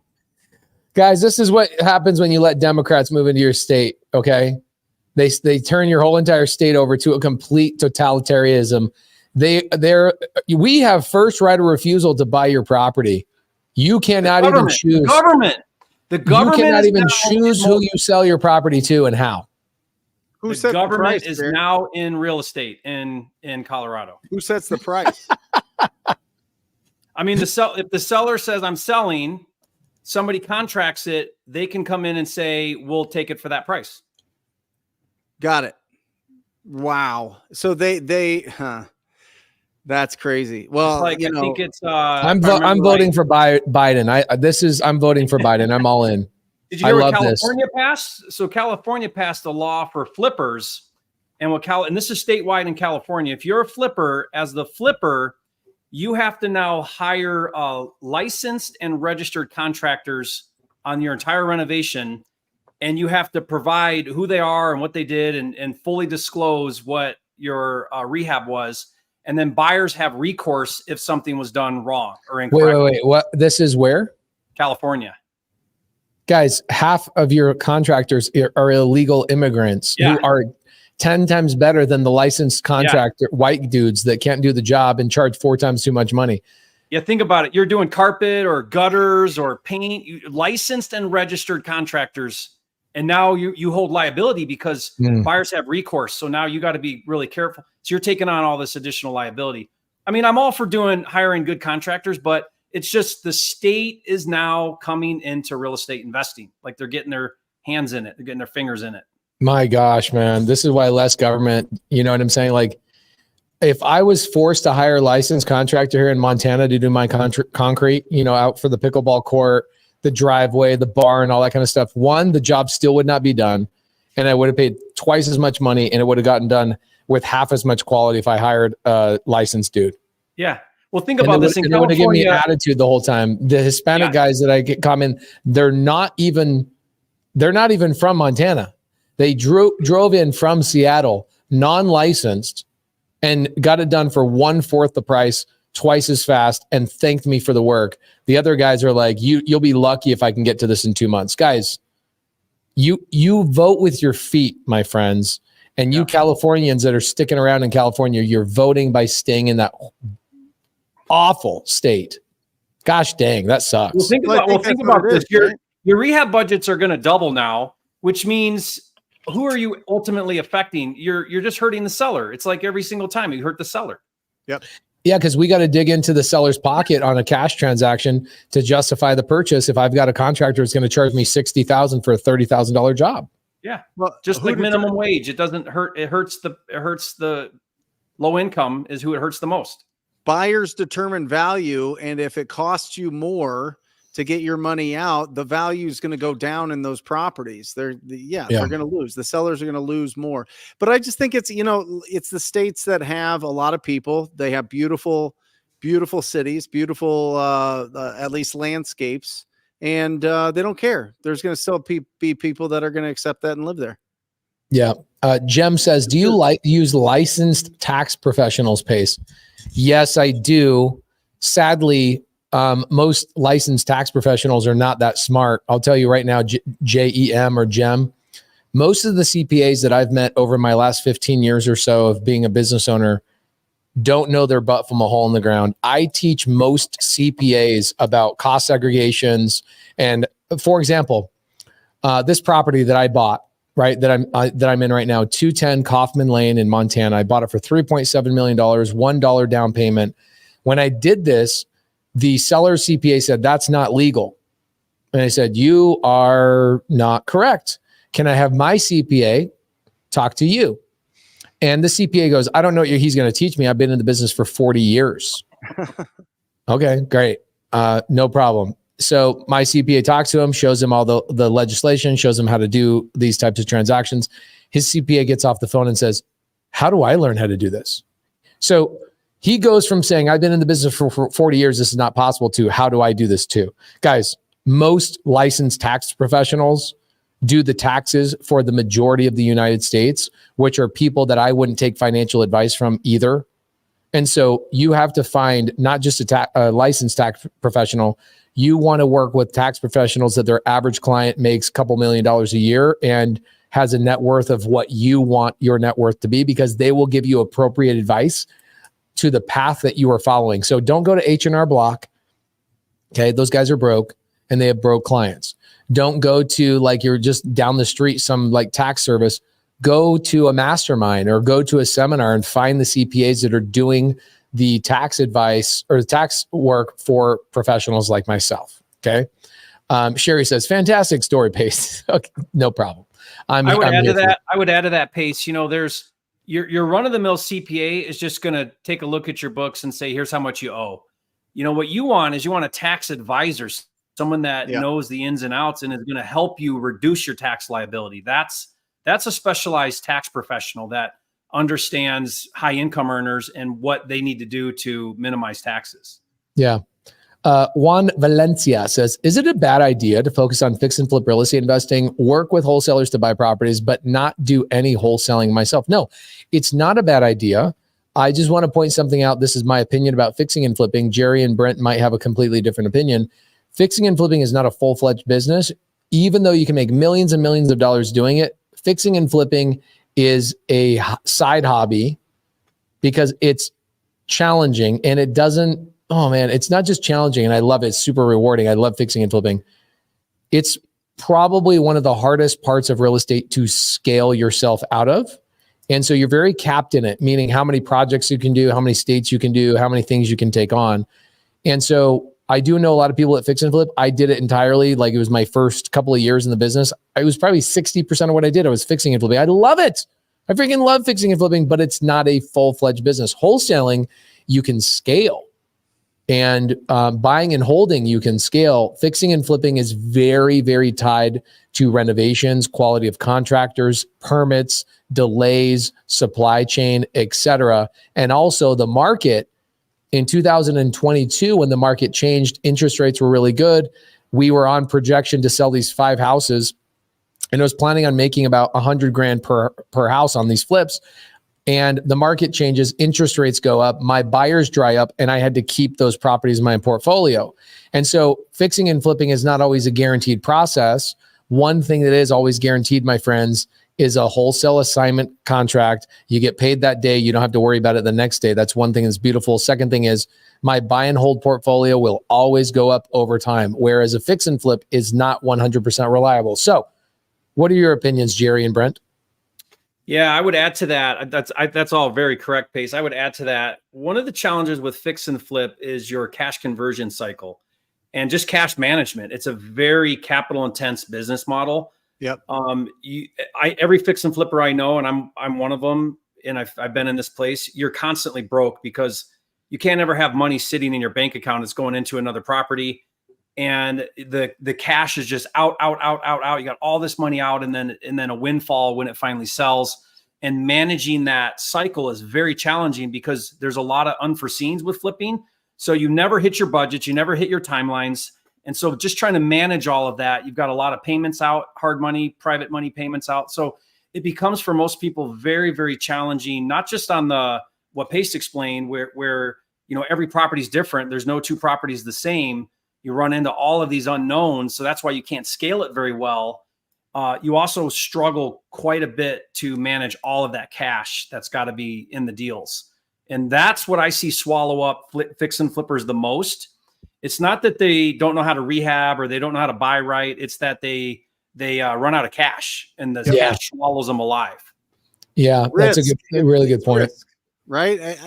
Guys, this is what happens when you let Democrats move into your state, okay? They turn your whole entire state over to a complete totalitarianism. We have first right of refusal to buy your property. You cannot even choose. The government you cannot even choose who you sell your property to and how. Who sets the price? Is now in real estate in Colorado. Who sets the price? I mean, if the seller says I'm selling, somebody contracts it, they can come in and say, we'll take it for that price. Got it. Wow. So that's crazy. Well, I think it's. I'm voting for Biden. I'm voting for Biden. I'm all in. Did you hear what California passed? So California passed a law for flippers, and and this is statewide in California. If you're a flipper, as the flipper, you have to now hire licensed and registered contractors on your entire renovation, and you have to provide who they are and what they did, and fully disclose what your rehab was. And then buyers have recourse if something was done wrong or incorrect. Wait. What? This is where? California. Guys, half of your contractors are illegal immigrants who are 10 times better than the licensed contractor, white dudes that can't do the job and charge 4 times too much money. Yeah, think about it. You're doing carpet or gutters or paint, licensed and registered contractors. And now you hold liability because buyers have recourse. So now you got to be really careful. So you're taking on all this additional liability. I mean, I'm all for hiring good contractors, but it's just the state is now coming into real estate investing. Like they're getting their hands in it. They're getting their fingers in it. My gosh, man. This is why less government, you know what I'm saying? Like if I was forced to hire a licensed contractor here in Montana to do my concrete, out for the pickleball court, the driveway, the barn, all that kind of stuff. One, the job still would not be done. And I would have paid twice as much money and it would have gotten done with half as much quality if I hired a licensed dude. Yeah. Well, think about this. It would have given me an attitude the whole time. The Hispanic guys that I get come in, they're not even from Montana. They drove in from Seattle, non-licensed, and got it done for 1/4 the price, twice as fast, and thanked me for the work. The other guys are like, you'll be lucky if I can get to this in 2 months. Guys, you vote with your feet, my friends. And you Californians that are sticking around in California, you're voting by staying in that awful state. Gosh dang, that sucks. Well, think about this. Your rehab budgets are going to double now, which means who are you ultimately affecting? You're just hurting the seller. It's like every single time you hurt the seller. Yep. Yeah, because we got to dig into the seller's pocket on a cash transaction to justify the purchase. If I've got a contractor who's going to charge me $60,000 for a $30,000 job. Yeah. Well, just like minimum wage, it doesn't hurt. It hurts the low income is who it hurts the most. Buyers determine value. And if it costs you more to get your money out, the value is going to go down in those properties. They're going to lose. The sellers are going to lose more. But I just think it's the states that have a lot of people. They have beautiful, beautiful cities, beautiful, at least landscapes. And they don't care. There's going to still be people that are going to accept that and live there. Yeah. Jem says, do you use licensed tax professionals, Pace? Yes, I do. Sadly, most licensed tax professionals are not that smart. I'll tell you right now, JEM or Jem, most of the CPAs that I've met over my last 15 years or so of being a business owner don't know their butt from a hole in the ground. I teach most CPAs about cost segregations. And for example, this property that I bought, right, that I'm in right now, 210 Kaufman Lane in Montana. I bought it for $3.7 million, $1 down payment. When I did this, the seller's CPA said, that's not legal. And I said, you are not correct. Can I have my CPA talk to you? And the CPA goes, I don't know what he's going to teach me. I've been in the business for 40 years. Okay, great. No problem. So my CPA talks to him, shows him all the legislation, shows him how to do these types of transactions. His CPA gets off the phone and says, how do I learn how to do this? So he goes from saying, I've been in the business for 40 years, this is not possible, to how do I do this too? Guys, most licensed tax professionals do the taxes for the majority of the United States, which are people that I wouldn't take financial advice from either. And so you have to find not just a licensed tax professional. You want to work with tax professionals that their average client makes a couple $1 million a year and has a net worth of what you want your net worth to be, because they will give you appropriate advice to the path that you are following. So don't go to H&R Block. Okay, those guys are broke and they have broke clients. Don't go to, like, you're just down the street, some like tax service. Go to a mastermind or go to a seminar and find the CPAs that are doing the tax advice or the tax work for professionals like myself. Okay. Sherry says, fantastic story, Pace. Okay, no problem. I would add to that, Pace. You know, there's your run-of-the-mill CPA is just going to take a look at your books and say, here's how much you owe. You know, what you want is you want a tax advisor, someone that knows the ins and outs and is going to help you reduce your tax liability. That's a specialized tax professional that understands high income earners and what they need to do to minimize taxes. Yeah. Juan Valencia says, is it a bad idea to focus on fix and flip real estate investing, work with wholesalers to buy properties, but not do any wholesaling myself? No, it's not a bad idea. I just want to point something out. This is my opinion about fixing and flipping. Jerry and Brent might have a completely different opinion. Fixing and flipping is not a full-fledged business. Even though you can make millions and millions of dollars doing it, fixing and flipping is a side hobby because it's challenging and it doesn't, it's not just challenging and I love it. It's super rewarding. I love fixing and flipping. It's probably one of the hardest parts of real estate to scale yourself out of. And so you're very capped in it, meaning how many projects you can do, how many states you can do, how many things you can take on. And so I do know a lot of people that fix and flip. I did it entirely. Like, it was my first couple of years in the business. It was probably 60% of what I did. I was fixing and flipping. I love it. I freaking love fixing and flipping, but it's not a full-fledged business. Wholesaling, you can scale. And buying and holding, you can scale. Fixing and flipping is very, very tied to renovations, quality of contractors, permits, delays, supply chain, etc. And also the market. In 2022, when the market changed, interest rates were really good. We were on projection to sell these 5 houses, and I was planning on making about $100,000 per house on these flips. And the market changes, interest rates go up, my buyers dry up, and I had to keep those properties in my portfolio. And so fixing and flipping is not always a guaranteed process. One thing that is always guaranteed, my friends, is a wholesale assignment contract. You get paid that day. You don't have to worry about it the next day. That's one thing that's beautiful. Second thing is my buy and hold portfolio will always go up over time, whereas a fix and flip is not 100% reliable. So what are your opinions, Jerry and Brent? Yeah, I would add to that. That's all very correct, Pace. I would add to that. One of the challenges with fix and flip is your cash conversion cycle and just cash management. It's a very capital intense business model. Yep. Every fix and flipper I know, and I'm one of them, and I've been in this place. You're constantly broke because you can't ever have money sitting in your bank account that's going into another property, and the cash is just out. You got all this money out, and then a windfall when it finally sells. And managing that cycle is very challenging because there's a lot of unforeseens with flipping. So you never hit your budget, you never hit your timelines. And so just trying to manage all of that, you've got a lot of payments out, hard money, private money payments out. So it becomes for most people very, very challenging, not just on what Pace explained, where every property is different. There's no two properties the same. You run into all of these unknowns. So that's why you can't scale it very well. You also struggle quite a bit to manage all of that cash that's got to be in the deals. And that's what I see swallow up fix and flippers the most. It's not that they don't know how to rehab or they don't know how to buy right. It's that they they run out of cash, and the Yeah. cash swallows them alive. Yeah, that's a really good point. Risk, right?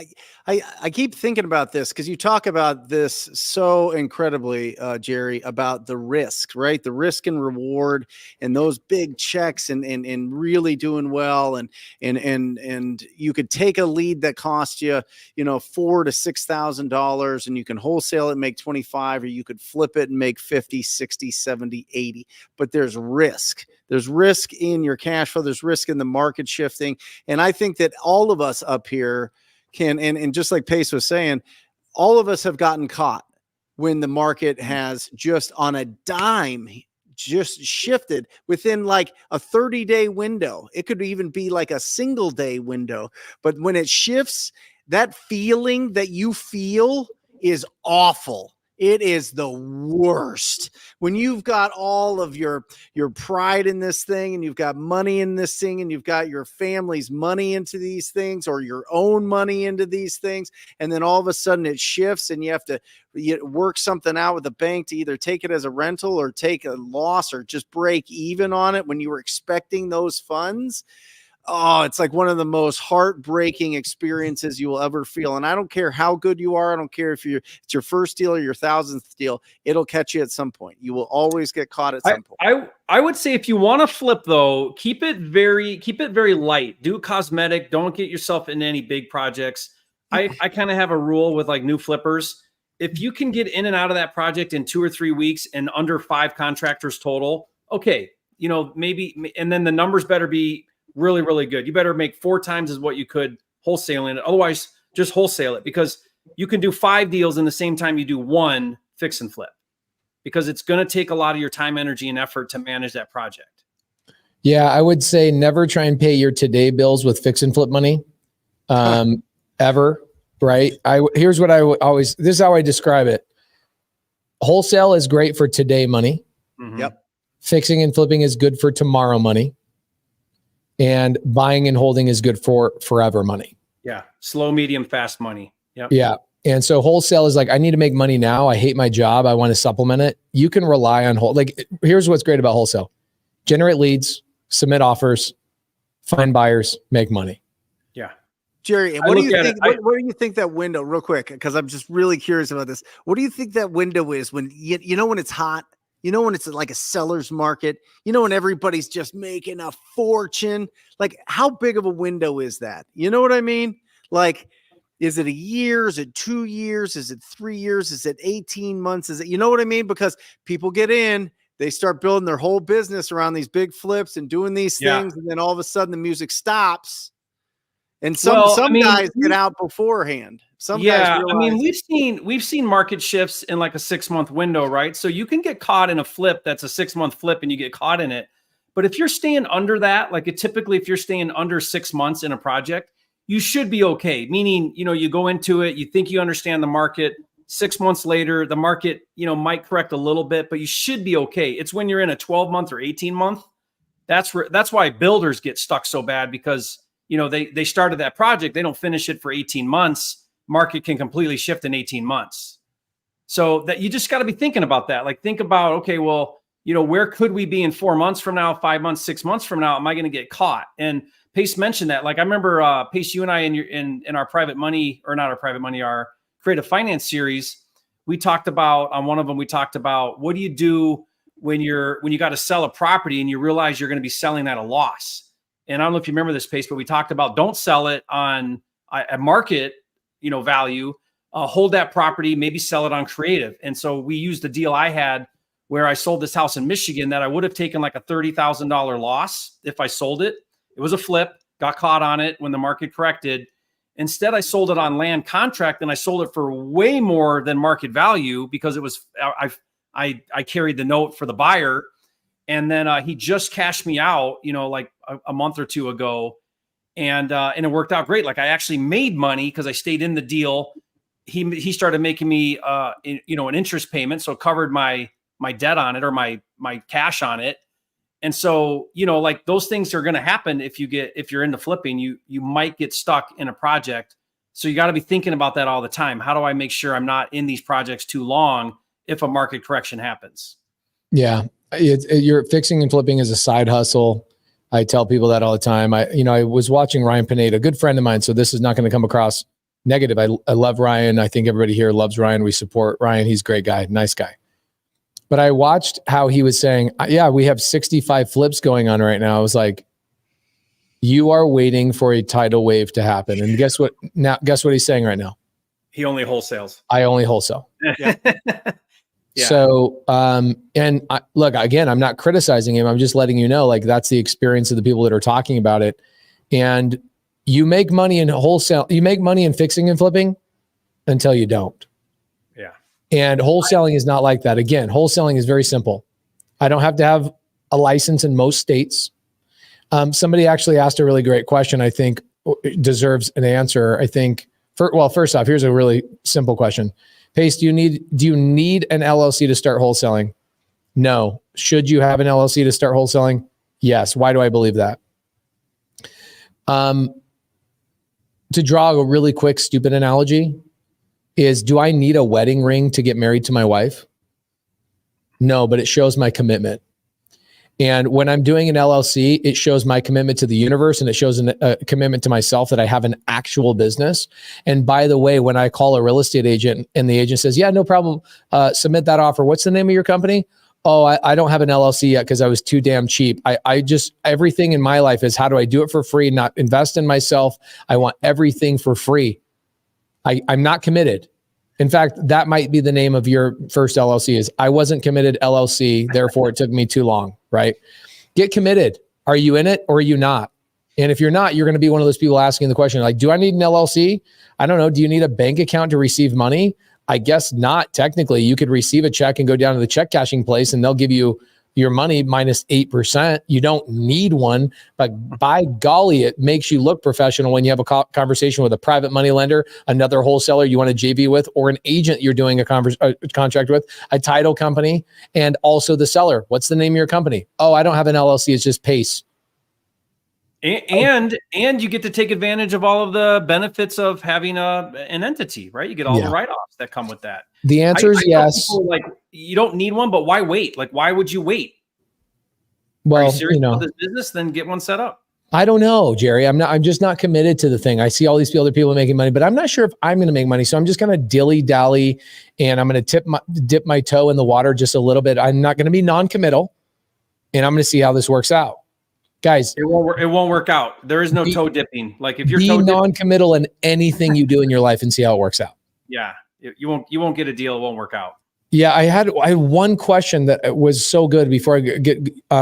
I keep thinking about this because you talk about this so incredibly, Jerry, about the risk, right? The risk and reward and those big checks and really doing well. And you could take a lead that cost you, $4,000 to $6,000 and you can wholesale it and make 25, or you could flip it and make 50, 60, 70, 80. But there's risk. There's risk in your cash flow. There's risk in the market shifting. And I think that all of us up here can, and just like Pace was saying, all of us have gotten caught when the market has just on a dime just shifted within like a 30-day window. It could even be like a single day window. But when it shifts, that feeling that you feel is awful. It is the worst when you've got all of your pride in this thing, and you've got money in this thing, and you've got your family's money into these things, or your own money into these things. And then all of a sudden it shifts and you have to work something out with the bank to either take it as a rental or take a loss or just break even on it when you were expecting those funds. Oh, it's like one of the most heartbreaking experiences you will ever feel. And I don't care how good you are. I don't care if it's your first deal or your 1,000th deal. It'll catch you at some point. You will always get caught at some point. I would say if you want to flip though, keep it very light. Do cosmetic. Don't get yourself into any big projects. I kind of have a rule with like new flippers. If you can get in and out of that project in 2 or 3 weeks and under 5 contractors total, okay, maybe, and then the numbers better be really, really good. You better make 4 times as what you could wholesaling it. Otherwise, just wholesale it, because you can do 5 deals in the same time you do 1 fix and flip, because it's going to take a lot of your time, energy, and effort to manage that project. Yeah, I would say never try and pay your today bills with fix and flip money, ever. Right? Here's what this is how I describe it. Wholesale is great for today money. Mm-hmm. Yep. Fixing and flipping is good for tomorrow money. And buying and holding is good for forever money. Yeah. Slow, medium, fast money. Yep. Yeah. And so wholesale is like, I need to make money now. I hate my job. I want to supplement it. You can rely on here's what's great about wholesale. Generate leads, submit offers, find buyers, make money. Yeah. Jerry, what do you think? What do you think that window, real quick? Because I'm just really curious about this. What do you think that window is when when it's hot? When it's like a seller's market, when everybody's just making a fortune, like how big of a window is that? You know what I mean? Like, is it a year? Is it 2 years? Is it 3 years? Is it 18 months? Is it, you know what I mean? Because people get in, they start building their whole business around these big flips and doing these things. And then all of a sudden the music stops. And some guys get out beforehand. Guys realize we've seen market shifts in like a 6-month window, right? So you can get caught in a flip that's a 6-month flip and you get caught in it. But if you're staying under that, typically if you're staying under 6 months in a project, you should be okay. Meaning, you go into it, you think you understand the market. 6 months later, the market, might correct a little bit, but you should be okay. It's when you're in a 12-month or 18-month. That's why builders get stuck so bad, because they started that project, they don't finish it for 18 months. Market can completely shift in 18 months. So that you just got to be thinking about that. Like, think about, okay, well, where could we be in 4 months from now, 5 months, 6 months from now? Am I going to get caught? And Pace mentioned that. Like, I remember Pace, you and I in our private money, or not our private money, our creative finance series, we talked about, on one of them, we talked about what do you do when you got to sell a property and you realize you're going to be selling at a loss. And I don't know if you remember this, Pace, but we talked about don't sell it on a market, value, hold that property, maybe sell it on creative. And so we used the deal I had where I sold this house in Michigan that I would have taken like a $30,000 loss if I sold it. It was a flip, got caught on it when the market corrected. Instead, I sold it on land contract, and I sold it for way more than market value because it was, I carried the note for the buyer. And then he just cashed me out, like a month or 2 ago. And it worked out great. Like, I actually made money because I stayed in the deal. He started making me, an interest payment. So it covered my debt on it, or my cash on it. And so, like, those things are going to happen if you're into flipping. You might get stuck in a project. So you got to be thinking about that all the time. How do I make sure I'm not in these projects too long if a market correction happens? Yeah. You're fixing and flipping is a side hustle. I tell people that all the time. I was watching Ryan Panate, a good friend of mine. So this is not going to come across negative. I love Ryan. I think everybody here loves Ryan. We support Ryan. He's a great guy, nice guy. But I watched how he was saying, yeah, we have 65 flips going on right now. I was like, you are waiting for a tidal wave to happen. And guess what he's saying right now? He only wholesales. I only wholesale. Yeah. Yeah. So, look, again, I'm not criticizing him. I'm just letting you know, like, that's the experience of the people that are talking about it. And you make money in wholesale. You make money in fixing and flipping until you don't. Yeah. And wholesaling is not like that. Again, wholesaling is very simple. I don't have to have a license in most states. Somebody actually asked a really great question. I think deserves an answer. I think, first off, here's a really simple question. Pace, do you need an LLC to start wholesaling? No. Should you have an LLC to start wholesaling? Yes. Why do I believe that? To draw a really quick, stupid analogy is, do I need a wedding ring to get married to my wife? No, but it shows my commitment. And when I'm doing an LLC, it shows my commitment to the universe, and it shows a commitment to myself that I have an actual business. And by the way, when I call a real estate agent and the agent says, yeah, no problem, submit that offer. What's the name of your company? Oh, I don't have an LLC yet because I was too damn cheap. Everything in my life is, how do I do it for free, not invest in myself? I want everything for free. I'm not committed. In fact, that might be the name of your first LLC, is I wasn't committed LLC, therefore it took me too long, right? Get committed. Are you in it or are you not? And if you're not, you're going to be one of those people asking the question, like, do I need an LLC? I don't know. Do you need a bank account to receive money? I guess not. Technically, you could receive a check and go down to the check cashing place and they'll give you your money minus 8%. You don't need one, but by golly, it makes you look professional when you have a conversation with a private money lender, another wholesaler you want to JV with, or an agent you're doing a contract with, a title company, and also the seller. What's the name of your company? Oh, I don't have an LLC. It's just Pace. And you get to take advantage of all of the benefits of having an entity, right? You get all the write-offs that come with that. The answer is yes. Like, you don't need one, but why wait? Like, why would you wait? Well, Are you serious about this business? Then get one set up. I don't know, Jerry. I'm just not committed to the thing. I see all these other people making money, but I'm not sure if I'm going to make money. So I'm just going to dilly-dally, and I'm going to dip my toe in the water just a little bit. I'm not going to be non-committal, and I'm going to see how this works out. Guys, it won't work out. There is no toe dipping. Like, if you're non-committal in anything you do in your life and see how it works out. Yeah. You won't get a deal. It won't work out. Yeah, I had one question that was so good before I get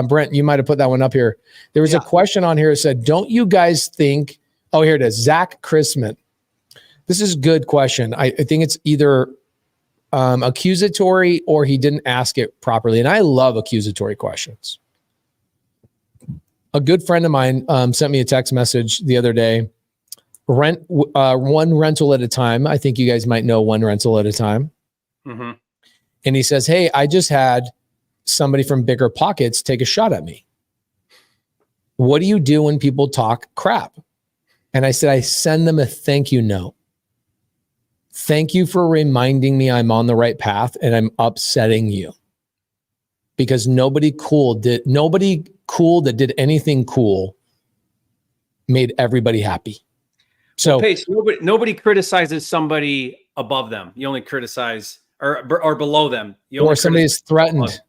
Brent. You might have put that one up here. There was a question on here that said, "Don't you guys think?" Oh, here it is. Zach Chrisman. This is a good question. I think it's either accusatory or he didn't ask it properly, and I love accusatory questions. A good friend of mine sent me a text message the other day. Rent one rental at a time. I think you guys might know one rental at a time. Mm-hmm. And he says, "Hey, I just had somebody from Bigger Pockets take a shot at me. What do you do when people talk crap?" And I said, "I send them a thank you note. Thank you for reminding me I'm on the right path and I'm upsetting you. Because nobody cool that did anything cool made everybody happy." So, Pace, nobody criticizes somebody above them. You only criticize or below them. Or somebody is threatened,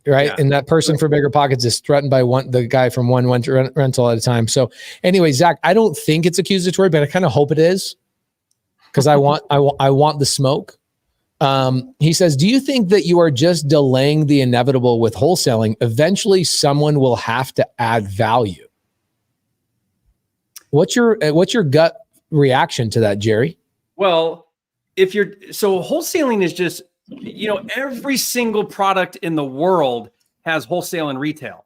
right? Yeah. And that person for Bigger Pockets is threatened by the guy from one rental at a time. So anyway, Zach, I don't think it's accusatory, but I kind of hope it is, because I want the smoke. He says, "Do you think that you are just delaying the inevitable with wholesaling? Eventually, someone will have to add value." What's your gut reaction to that, Jerry? Well, wholesaling is just, every single product in the world has wholesale and retail,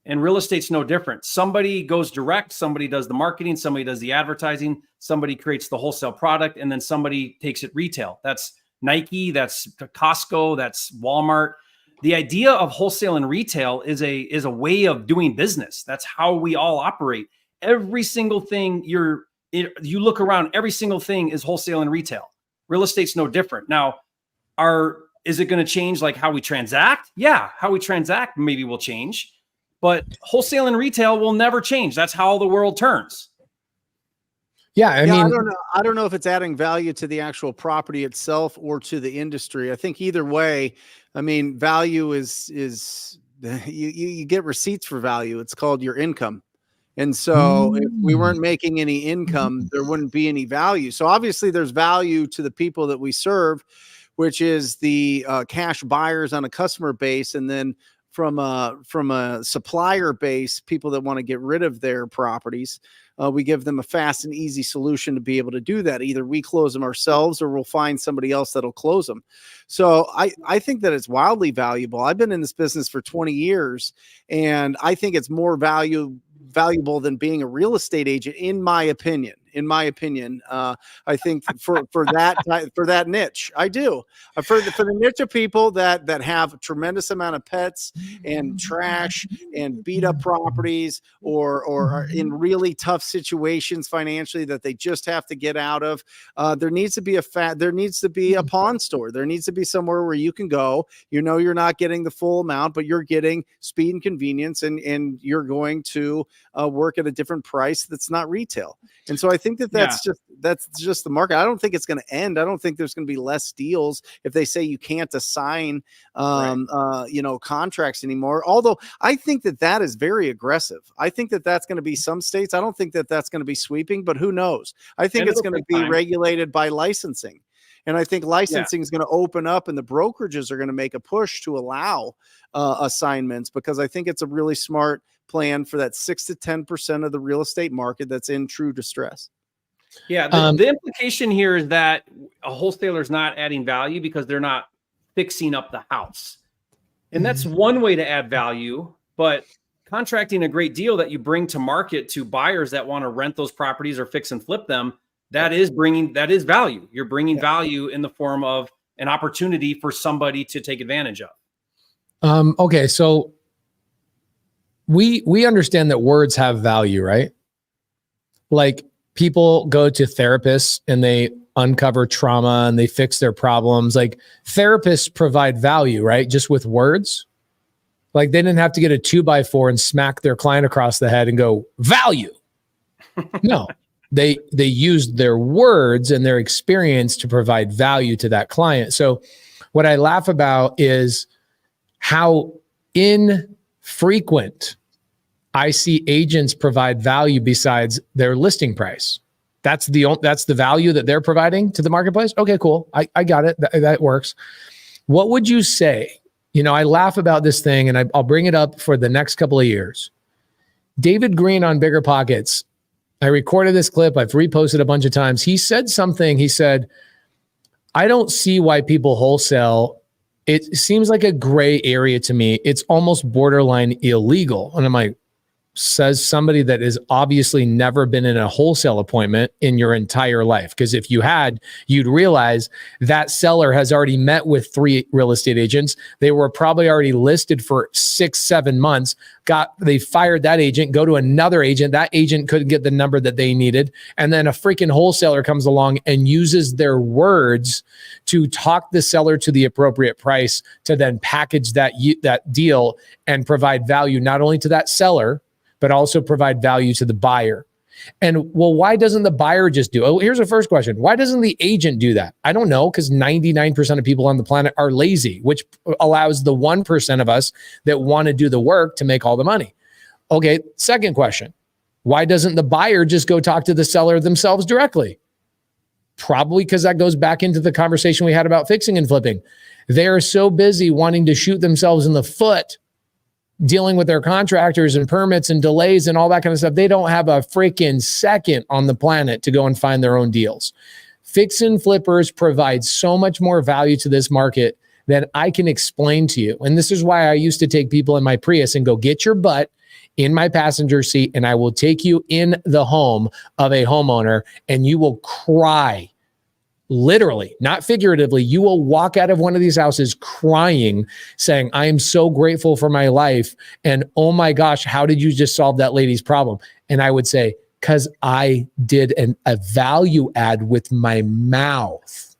and real estate's no different. Somebody goes direct, somebody does the marketing, somebody does the advertising, somebody creates the wholesale product, and then somebody takes it retail. That's Nike, that's Costco, that's Walmart. The idea of wholesale and retail is a way of doing business. That's how we all operate. Every single thing you look around, every single thing is wholesale and retail. Real estate's no different. Now, are is it going to change like how we transact? Yeah, how we transact maybe will change, but wholesale and retail will never change. That's how the world turns. Yeah, I mean, I don't know. I don't know if it's adding value to the actual property itself or to the industry. I think either way, I mean, value is you get receipts for value. It's called your income. And so if we weren't making any income, there wouldn't be any value. So obviously there's value to the people that we serve, which is the cash buyers on a customer base. And then from a supplier base, people that want to get rid of their properties, we give them a fast and easy solution to be able to do that. Either we close them ourselves or we'll find somebody else that'll close them. So I think that it's wildly valuable. I've been in this business for 20 years, and I think it's more valuable than being a real estate agent, in my opinion. I think for that niche, I do. For the niche of people that have a tremendous amount of pets and trash and beat up properties, or are in really tough situations financially that they just have to get out of. There needs to be a pawn store. There needs to be somewhere where you can go. You're not getting the full amount, but you're getting speed and convenience, and you're going to work at a different price that's not retail. And so I think that's just the market. I don't think it's going to end. I don't think there's going to be less deals if they say you can't assign contracts anymore. Although I think that is very aggressive. I think that's going to be some states. I don't think that's going to be sweeping, but who knows? I think it's going to be regulated by licensing. And I think licensing is going to open up, and the brokerages are going to make a push to allow assignments, because I think it's a really smart plan for that 6 to 10% of the real estate market that's in true distress. Yeah. The implication here is that a wholesaler is not adding value because they're not fixing up the house. And that's one way to add value, but contracting a great deal that you bring to market to buyers that want to rent those properties or fix and flip them, that is value. You're bringing value in the form of an opportunity for somebody to take advantage of. Okay. So we understand that words have value, right? Like, people go to therapists and they uncover trauma and they fix their problems. Like, therapists provide value, right? Just with words. Like, they didn't have to get a 2x4 and smack their client across the head and go, value. No, they used their words and their experience to provide value to that client. So what I laugh about is how infrequent I see agents provide value besides their listing price. That's the value that they're providing to the marketplace. Okay, cool. I got it. That works. What would you say? I laugh about this thing, and I'll bring it up for the next couple of years. David Green on Bigger Pockets. I recorded this clip. I've reposted a bunch of times. He said something. He said, I don't see why people wholesale. It seems like a gray area to me. It's almost borderline illegal. And I'm like, says somebody that has obviously never been in a wholesale appointment in your entire life. Because if you had, you'd realize that seller has already met with 3 real estate agents. They were probably already listed for 6-7 months. They fired that agent, go to another agent. That agent couldn't get the number that they needed. And then a freaking wholesaler comes along and uses their words to talk the seller to the appropriate price to then package that deal and provide value not only to that seller, but also provide value to the buyer. And well, why doesn't the buyer just do it? Oh, here's the first question. Why doesn't the agent do that? I don't know, because 99% of people on the planet are lazy, which allows the 1% of us that want to do the work to make all the money. Okay, second question. Why doesn't the buyer just go talk to the seller themselves directly? Probably because that goes back into the conversation we had about fixing and flipping. They are so busy wanting to shoot themselves in the foot dealing with their contractors and permits and delays and all that kind of stuff. They don't have a freaking second on the planet to go and find their own deals. Fix and flippers provide so much more value to this market than I can explain to you. And this is why I used to take people in my Prius and go, get your butt in my passenger seat and I will take you in the home of a homeowner and you will cry. Literally, not figuratively, you will walk out of one of these houses crying, saying, I am so grateful for my life. And oh my gosh, how did you just solve that lady's problem? And I would say, because I did a value add with my mouth.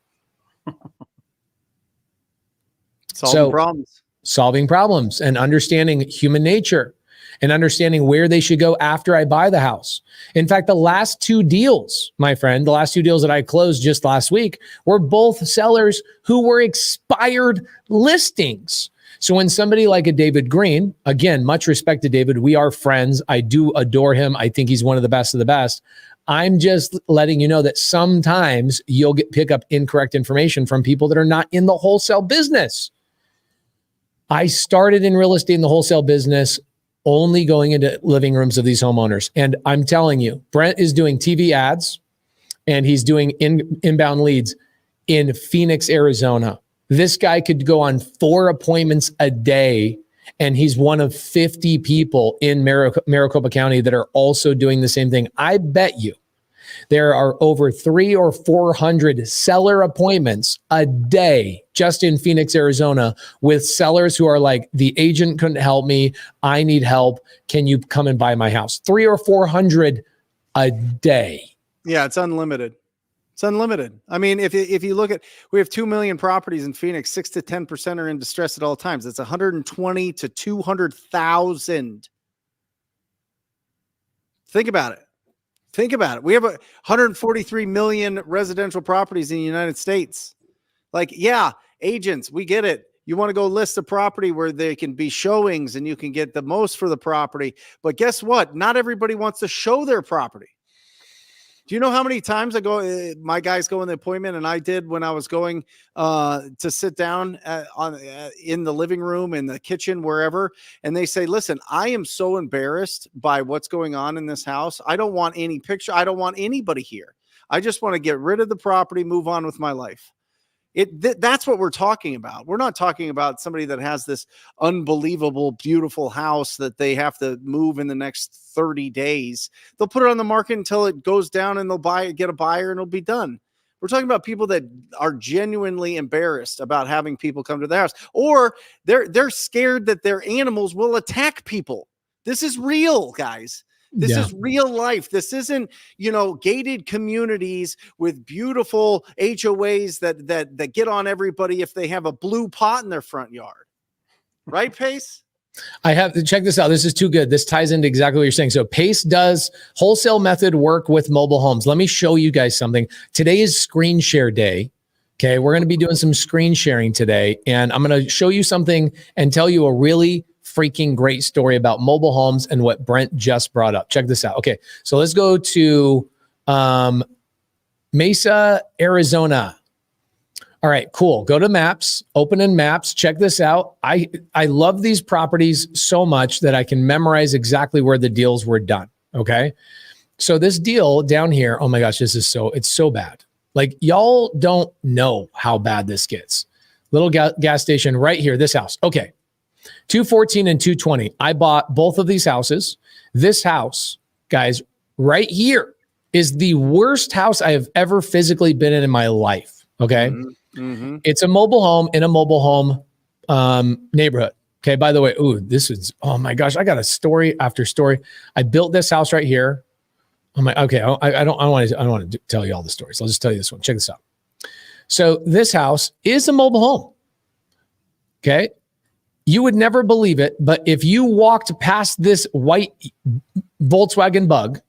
Solving problems and understanding human nature and understanding where they should go after I buy the house. In fact, the last 2 deals, my friend, the last 2 deals that I closed just last week were both sellers who were expired listings. So when somebody like a David Green, again, much respect to David, we are friends. I do adore him. I think he's one of the best of the best. I'm just letting you know that sometimes you'll pick up incorrect information from people that are not in the wholesale business. I started in real estate in the wholesale business only going into living rooms of these homeowners. And I'm telling you, Brent is doing TV ads and he's doing inbound leads in Phoenix, Arizona. This guy could go on 4 appointments a day, and he's one of 50 people in Maricopa County that are also doing the same thing. I bet you there are over 300 or 400 seller appointments a day just in Phoenix, Arizona, with sellers who are like, the agent couldn't help me. I need help. Can you come and buy my house? 300 or 400 a day. Yeah, it's unlimited. It's unlimited. I mean, if you look at, we have 2 million properties in Phoenix, 6 to 10% are in distress at all times. It's 120 to 200,000. Think about it. Think about it. We have 143 million residential properties in the United States. Like, yeah, agents, we get it. You want to go list a property where there can be showings and you can get the most for the property. But guess what? Not everybody wants to show their property. Do you know how many times I go, my guys go in the appointment, and I did when I was going to sit down in the living room, in the kitchen, wherever, and they say, listen, I am so embarrassed by what's going on in this house. I don't want any picture. I don't want anybody here. I just want to get rid of the property, move on with my life. That's what we're talking about. We're not talking about somebody that has this unbelievable, beautiful house that they have to move in the next 30 days. They'll put it on the market until it goes down, and they'll get a buyer, and it'll be done. We're talking about people that are genuinely embarrassed about having people come to their house, or they're scared that their animals will attack people. This is real, guys. This is real life. This isn't, gated communities with beautiful HOAs that get on everybody if they have a blue pot in their front yard. Right, Pace? I have to check this out. This is too good. This ties into exactly what you're saying. So Pace does wholesale method work with mobile homes. Let me show you guys something. Today is screen share day. Okay. We're going to be doing some screen sharing today, and I'm going to show you something and tell you a really freaking great story about mobile homes and what Brent just brought up. Check this out. Okay. So let's go to Mesa, Arizona. All right, cool. Go to maps, open in maps. Check this out. I love these properties so much that I can memorize exactly where the deals were done. Okay. So this deal down here, oh my gosh, it's so bad. Like, y'all don't know how bad this gets. Little gas station right here, this house. Okay. 214 and 220. I bought both of these houses. This house, guys, right here is the worst house I have ever physically been in my life. Okay. Mm-hmm. It's a mobile home in a mobile home neighborhood. Okay. By the way, oh my gosh, I got a story after story. I built this house right here. I'm like, okay, I don't want to tell you all the stories. I'll just tell you this one. Check this out. So this house is a mobile home. Okay. You would never believe it, but if you walked past this white Volkswagen Bug,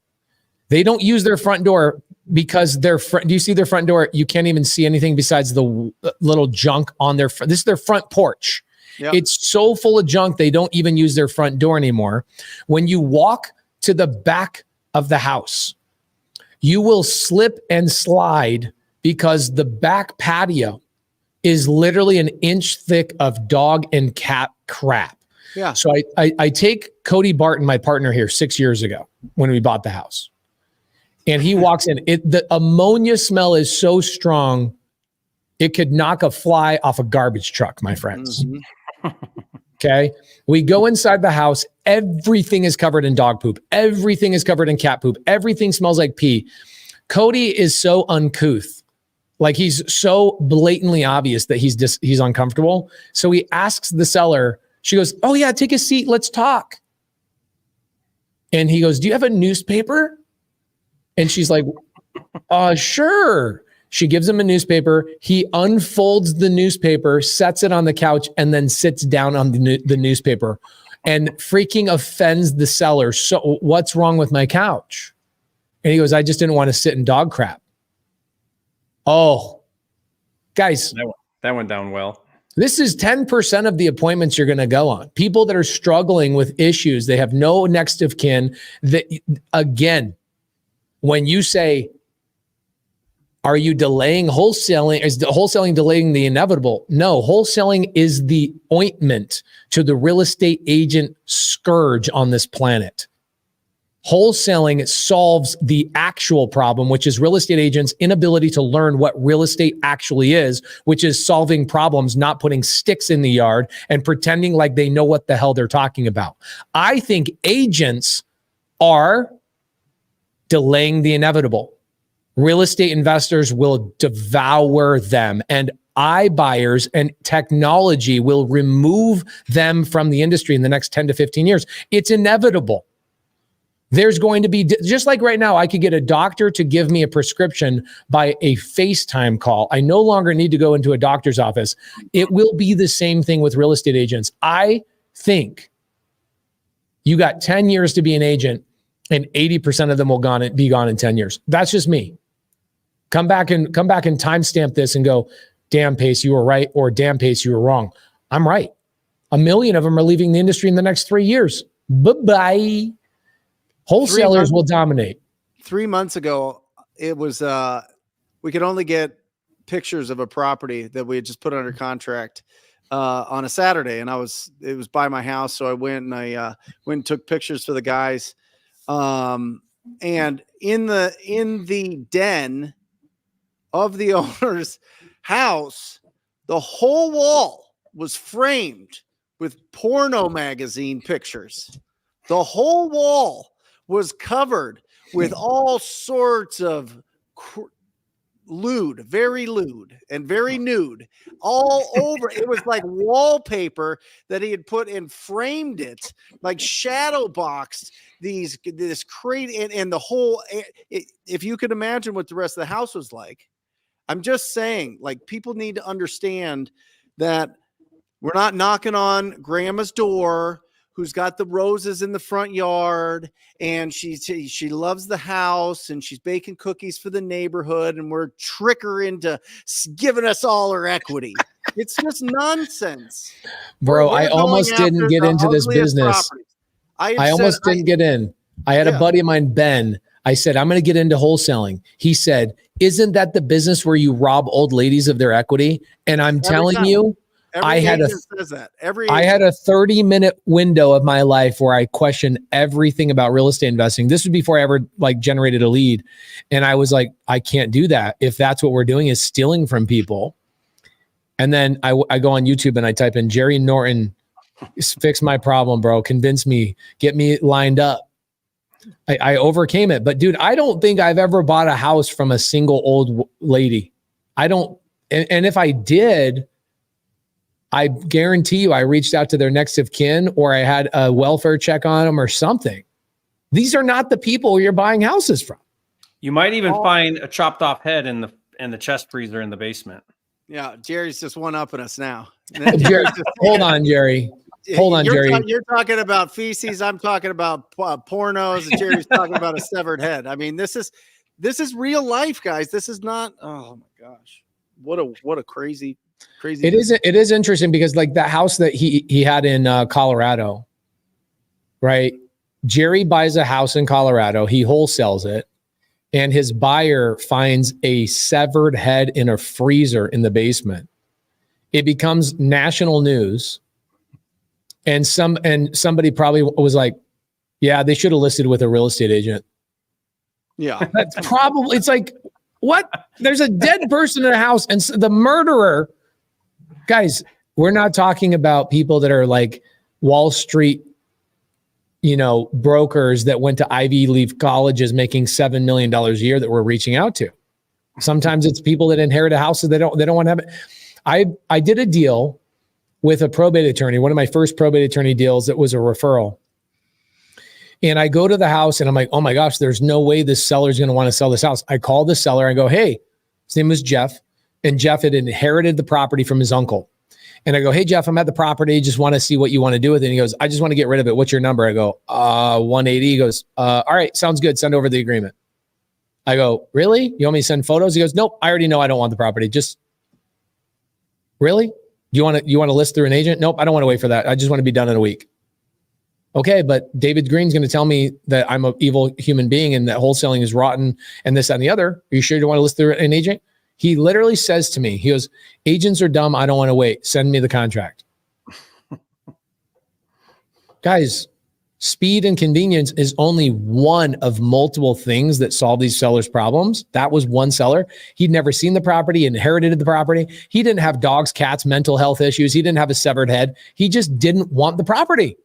they don't use their front door because do you see their front door? You can't even see anything besides the little junk on their front. This is their front porch. Yep. It's so full of junk, they don't even use their front door anymore. When you walk to the back of the house, you will slip and slide because the back patio is literally an inch thick of dog and cat crap. Yeah. So I take Cody Barton, my partner here, 6 years ago when we bought the house. And he walks in. The ammonia smell is so strong, it could knock a fly off a garbage truck, my friends. Mm-hmm. Okay. We go inside the house. Everything is covered in dog poop. Everything is covered in cat poop. Everything smells like pee. Cody is so uncouth. Like, he's so blatantly obvious that he's uncomfortable. So he asks the seller, she goes, oh yeah, take a seat. Let's talk. And he goes, do you have a newspaper? And she's like, sure. She gives him a newspaper. He unfolds the newspaper, sets it on the couch, and then sits down on the newspaper and freaking offends the seller. So what's wrong with my couch? And he goes, I just didn't want to sit in dog crap. Oh, guys. That went down well. This is 10% of the appointments you're going to go on. People that are struggling with issues. They have no next of kin. That, again, when you say, are you delaying wholesaling? Is the wholesaling delaying the inevitable? No, wholesaling is the ointment to the real estate agent scourge on this planet. Wholesaling solves the actual problem, which is real estate agents' inability to learn what real estate actually is, which is solving problems, not putting sticks in the yard and pretending like they know what the hell they're talking about. I think agents are delaying the inevitable. Real estate investors will devour them, and iBuyers and technology will remove them from the industry in the next 10 to 15 years. It's inevitable. There's going to be, just like right now, I could get a doctor to give me a prescription by a FaceTime call. I no longer need to go into a doctor's office. It will be the same thing with real estate agents. I think you got 10 years to be an agent, and 80% of them will be gone in 10 years. That's just me. Come back and timestamp this and go, damn Pace, you were right, or damn Pace, you were wrong. I'm right. 1 million of them are leaving the industry in the next 3 years. Bye-bye. Wholesalers will dominate. 3 months ago, it was we could only get pictures of a property that we had just put under contract on a Saturday, and it was by my house, so I went and took pictures for the guys. And in the den of the owner's house, the whole wall was framed with porno magazine pictures. The whole wall was covered with all sorts of very lewd and very nude all over. It was like wallpaper that he had put and framed it, like shadow boxed this crate and the whole. If you could imagine what the rest of the house was like, I'm just saying, like, people need to understand that we're not knocking on grandma's door who's got the roses in the front yard, and she loves the house, and she's baking cookies for the neighborhood, and we're trick her into giving us all her equity. It's just nonsense. Bro, I almost didn't get into this business. I almost didn't get in. I had a buddy of mine, Ben. I said, I'm going to get into wholesaling. He said, isn't that the business where you rob old ladies of their equity? And I'm telling you, I had a 30-minute window of my life where I questioned everything about real estate investing. This was before I ever generated a lead. And I was like, I can't do that. If that's what we're doing is stealing from people. And then I go on YouTube and I type in Jerry Norton, fix my problem, bro. Convince me, get me lined up. I overcame it. But dude, I don't think I've ever bought a house from a single old lady. I don't. And if I did, I guarantee you I reached out to their next of kin, or I had a welfare check on them or something. These are not the people you're buying houses from. You might even find a chopped off head in the chest freezer in the basement. Yeah, Jerry's just one-upping us now. Hold on, Jerry. Jerry. You're talking about feces. I'm talking about pornos, and Jerry's talking about a severed head. I mean, this is real life, guys. This is not. Oh my gosh, what a crazy. It is interesting because like the house that he had in Colorado, right? Jerry buys a house in Colorado. He wholesales it, and his buyer finds a severed head in a freezer in the basement. It becomes national news. And somebody probably was like, yeah, they should have listed with a real estate agent. Yeah. That's probably, it's like, what? There's a dead person in a house, and the murderer. Guys, we're not talking about people that are like Wall Street, brokers that went to Ivy League colleges making $7 million a year that we're reaching out to. Sometimes it's people that inherit a house that they don't want to have it. I did a deal with a probate attorney, one of my first probate attorney deals. That was a referral. And I go to the house and I'm like, oh my gosh, there's no way this seller is going to want to sell this house. I call the seller and go, hey, His name was Jeff. And Jeff had inherited the property from his uncle. And I go, hey, Jeff, I'm at the property. Just want to see what you want to do with it. And he goes, I just want to get rid of it. What's your number? I go, 180. He goes, all right, sounds good. Send over the agreement. I go, really? You want me to send photos? He goes, nope, I already know I don't want the property. Just, really? You want to list through an agent? Nope, I don't want to wait for that. I just want to be done in a week. Okay, but David Green's going to tell me that I'm an evil human being and that wholesaling is rotten and this, that, and the other. Are you sure you don't want to list through an agent? He literally says to me, he goes, agents are dumb. I don't want to wait. Send me the contract. Guys, speed and convenience is only one of multiple things that solve these sellers' problems. That was one seller. He'd never seen the property, inherited the property. He didn't have dogs, cats, mental health issues. He didn't have a severed head. He just didn't want the property.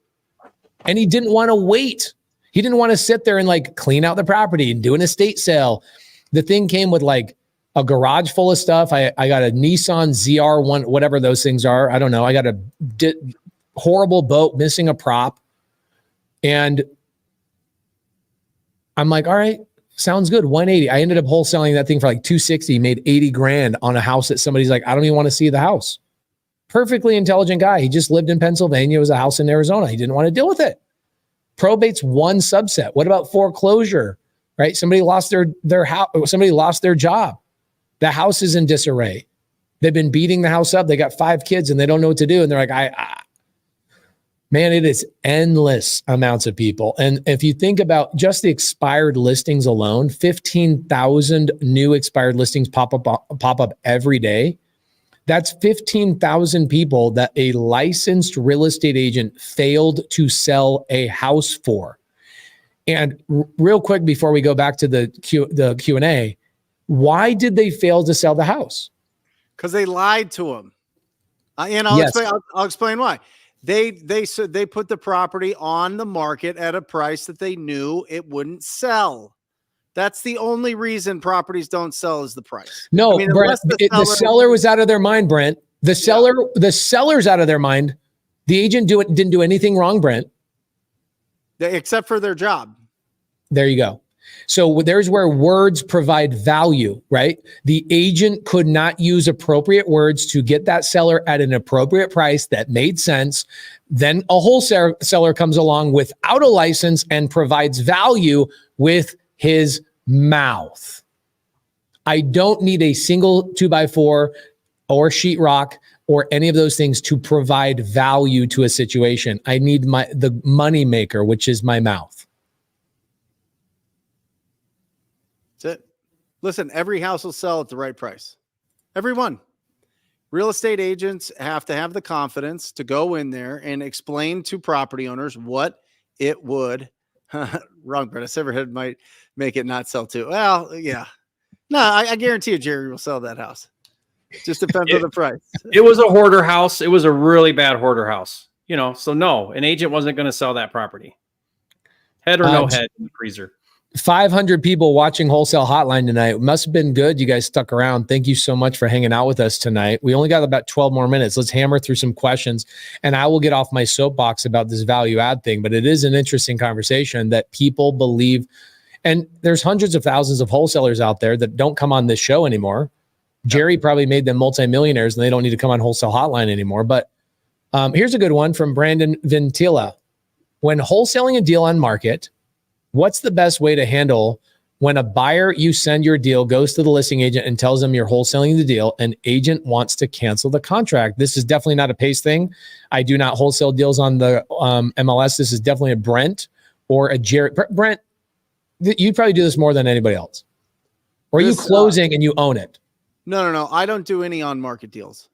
And he didn't want to wait. He didn't want to sit there and like clean out the property and do an estate sale. The thing came with like a garage full of stuff. I got a Nissan ZR1, whatever those things are. I don't know. I got a horrible boat missing a prop. And I'm like, all right, sounds good. 180. I ended up wholesaling that thing for like 260, made 80 grand on a house that somebody's like, I don't even want to see the house. Perfectly intelligent guy. He just lived in Pennsylvania. It was a house in Arizona. He didn't want to deal with it. Probate's one subset. What about foreclosure? Right? Somebody lost their house. Somebody lost their job. The house is in disarray. They've been beating the house up. They got 5 kids and they don't know what to do. And they're like, man, it is endless amounts of people. And if you think about just the expired listings alone, 15,000 new expired listings pop up every day. That's 15,000 people that a licensed real estate agent failed to sell a house for. And real quick, before we go back to the Q&A, why did they fail to sell the house? Because they lied to him. And I'll explain why. They put the property on the market at a price that they knew it wouldn't sell. That's the only reason properties don't sell is the price. No, I mean, Brent, the seller was out of their mind, Brent. The seller's out of their mind. The agent didn't do anything wrong, Brent. Except for their job. There you go. So there's where words provide value, right? The agent could not use appropriate words to get that seller at an appropriate price that made sense. Then a wholesaler comes along without a license and provides value with his mouth. I don't need a single 2x4 or sheetrock or any of those things to provide value to a situation. I need the money maker, which is my mouth. That's it. Listen, every house will sell at the right price. Every one. Real estate agents have to have the confidence to go in there and explain to property owners what it would. Wrong, but a severed head might make it not sell too. Well, yeah. No, I guarantee you Jerry will sell that house. Just depends on the price. It was a hoarder house. It was a really bad hoarder house. So no, an agent wasn't going to sell that property. Head or no head in the freezer. 500 people watching Wholesale Hotline tonight. It must have been good. You guys stuck around. Thank you so much for hanging out with us tonight. We only got about 12 more minutes. Let's hammer through some questions and I will get off my soapbox about this value add thing, but it is an interesting conversation that people believe. And there's hundreds of thousands of wholesalers out there that don't come on this show anymore. Jerry probably made them multimillionaires and they don't need to come on Wholesale Hotline anymore. But here's a good one from Brandon Vintila. When wholesaling a deal on market, what's the best way to handle when a buyer you send your deal goes to the listing agent and tells them you're wholesaling the deal and agent wants to cancel the contract? This is definitely not a Pace thing. I do not wholesale deals on the MLS. This is definitely a Brent or a Jerry. Brent, you'd probably do this more than anybody else. Or are you closing and you own it? No. I don't do any on market deals.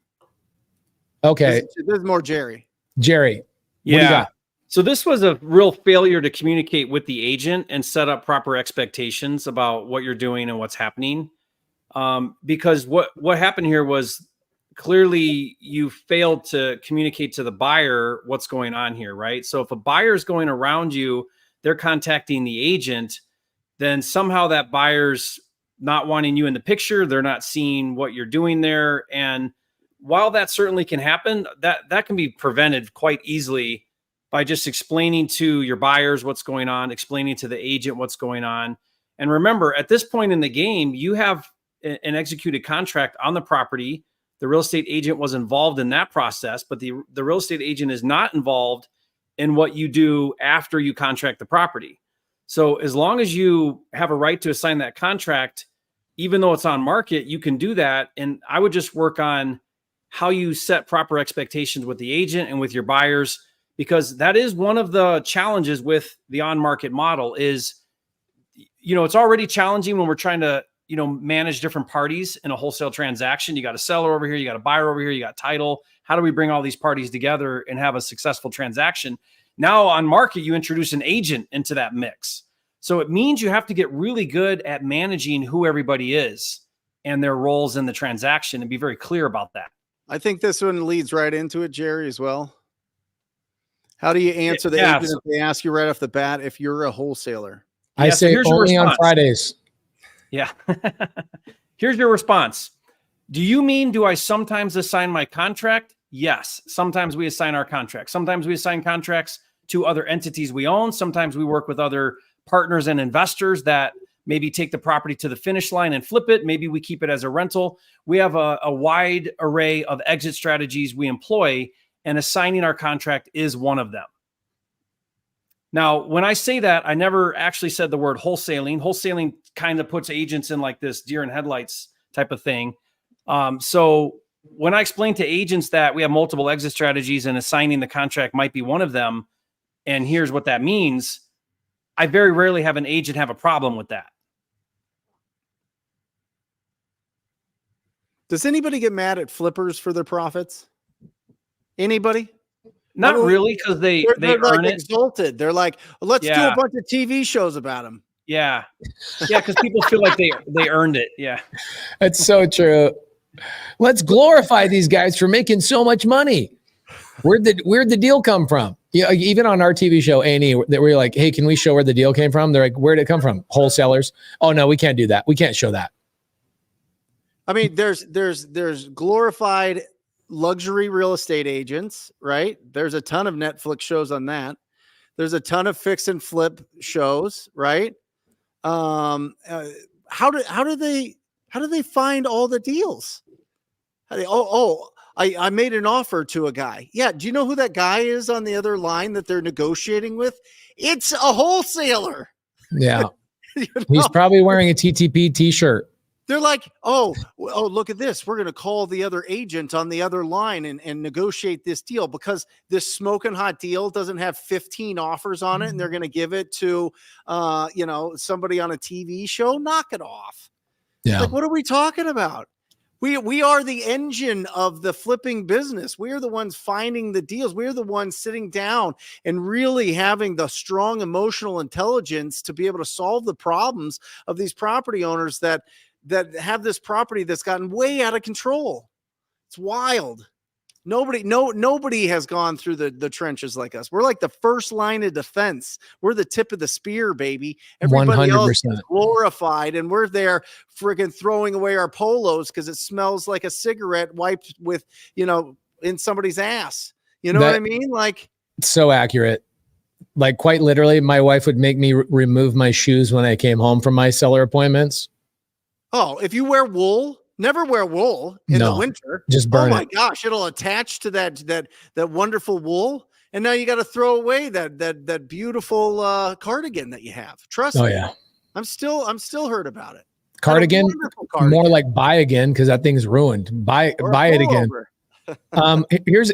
Okay. This is more Jerry. Jerry. Yeah. What do you got? So this was a real failure to communicate with the agent and set up proper expectations about what you're doing and what's happening. Because what happened here was clearly you failed to communicate to the buyer what's going on here, right? So if a buyer is going around you, they're contacting the agent, then somehow that buyer's not wanting you in the picture. They're not seeing what you're doing there. And while that certainly can happen, that can be prevented quite easily by just explaining to your buyers what's going on, explaining to the agent what's going on. And remember, at this point in the game, you have an executed contract on the property. The real estate agent was involved in that process, but the real estate agent is not involved in what you do after you contract the property. So as long as you have a right to assign that contract, even though it's on market, you can do that. And I would just work on how you set proper expectations with the agent and with your buyers, because that is one of the challenges with the on-market model is, it's already challenging when we're trying to, manage different parties in a wholesale transaction. You got a seller over here, you got a buyer over here, you got title. How do we bring all these parties together and have a successful transaction? Now on market, you introduce an agent into that mix. So it means you have to get really good at managing who everybody is and their roles in the transaction and be very clear about that. I think this one leads right into it, Jerry, as well. How do you answer the agent if they ask you right off the bat if you're a wholesaler? I say only on Fridays. Yeah. Here's your response. Do you mean, do I sometimes assign my contract? Yes. Sometimes we assign our contract. Sometimes we assign contracts to other entities we own. Sometimes we work with other partners and investors that maybe take the property to the finish line and flip it. Maybe we keep it as a rental. We have a wide array of exit strategies we employ, and assigning our contract is one of them. Now, when I say that, I never actually said the word wholesaling. Wholesaling kind of puts agents in like this deer in headlights type of thing. So when I explain to agents that we have multiple exit strategies and assigning the contract might be one of them, and here's what that means, I very rarely have an agent have a problem with that. Does anybody get mad at flippers for their profits? Anybody? Not really, because they they're earn like it. Exalted. They're like, let's do a bunch of TV shows about them. Yeah. Yeah, because people feel like they earned it. Yeah. That's so true. Let's glorify these guys for making so much money. Where'd the deal come from? Yeah, even on our TV show A&E, that we're like, hey, can we show where the deal came from? They're like, where'd it come from? Wholesalers. Oh no, we can't do that. We can't show that. I mean, there's glorified luxury real estate agents, right? There's a ton of Netflix shows on that. There's a ton of fix and flip shows, right? How do they find all the deals? I made an offer to a guy. Yeah. Do you know who that guy is on the other line that they're negotiating with? It's a wholesaler. Yeah. He's probably wearing a TTP t-shirt. They're like, oh, look at this. We're going to call the other agent on the other line and negotiate this deal because this smoking hot deal doesn't have 15 offers on it. And they're going to give it to, somebody on a TV show. Knock it off. Yeah. Like, what are we talking about? We are the engine of the flipping business. We are the ones finding the deals. We're the ones sitting down and really having the strong emotional intelligence to be able to solve the problems of these property owners that have this property that's gotten way out of control. It's wild. Nobody has gone through the trenches like us. We're like the first line of defense. We're the tip of the spear, baby. Everybody 100%. else is glorified, and we're there friggin' throwing away our polos because it smells like a cigarette wiped with, in somebody's ass. You know what I mean? Like, so accurate. Like, quite literally, my wife would make me remove my shoes when I came home from my seller appointments. Oh, if you wear wool, never wear wool in the winter. Just burn it. Oh my gosh, it'll attach to that wonderful wool, and now you got to throw away that beautiful cardigan that you have. Trust me. Oh yeah, I'm still heard about it. Cardigan, more like buy again because that thing's ruined. Buy it again.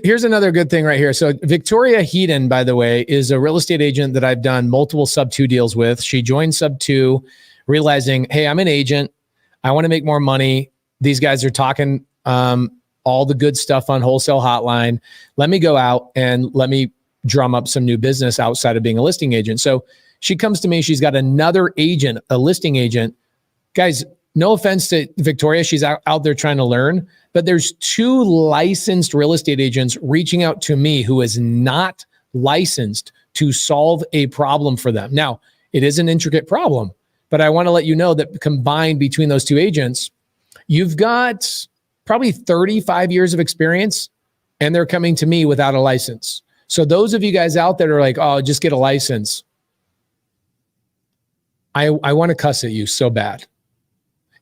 Here's another good thing right here. So Victoria Heaton, by the way, is a real estate agent that I've done multiple sub-2 deals with. She joined sub-2, realizing, hey, I'm an agent. I want to make more money. These guys are talking all the good stuff on Wholesale Hotline. Let me go out and let me drum up some new business outside of being a listing agent. So she comes to me. She's got another agent, a listing agent. Guys, no offense to Victoria. She's out there trying to learn. But there's 2 licensed real estate agents reaching out to me who is not licensed to solve a problem for them. Now, it is an intricate problem, but I want to let you know that combined between those 2 agents, you've got probably 35 years of experience, and they're coming to me without a license. So those of you guys out there are like, oh, just get a license. I want to cuss at you so bad.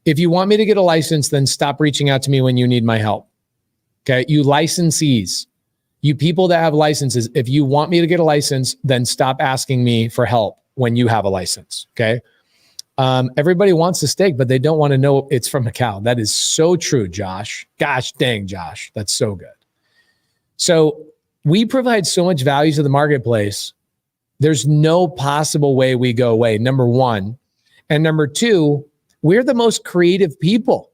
If you want me to get a license, then stop reaching out to me when you need my help. Okay. You licensees, you people that have licenses, if you want me to get a license, then stop asking me for help when you have a license. Okay. Everybody wants a steak, but they don't want to know it's from a cow. That is so true, Josh. Gosh dang, Josh. That's so good. So we provide so much value to the marketplace. There's no possible way we go away, number one. And number two, we're the most creative people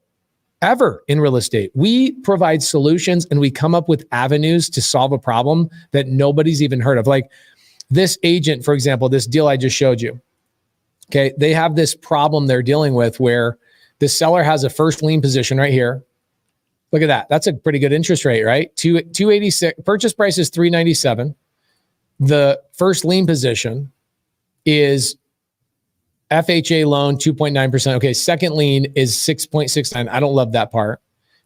ever in real estate. We provide solutions and we come up with avenues to solve a problem that nobody's even heard of. Like this agent, for example, this deal I just showed you. Okay, they have this problem they're dealing with where the seller has a first lien position right here. Look at that. That's a pretty good interest rate, right? 286. Purchase price is 397. The first lien position is FHA loan 2.9%. Okay, second lien is 6.69. I don't love that part.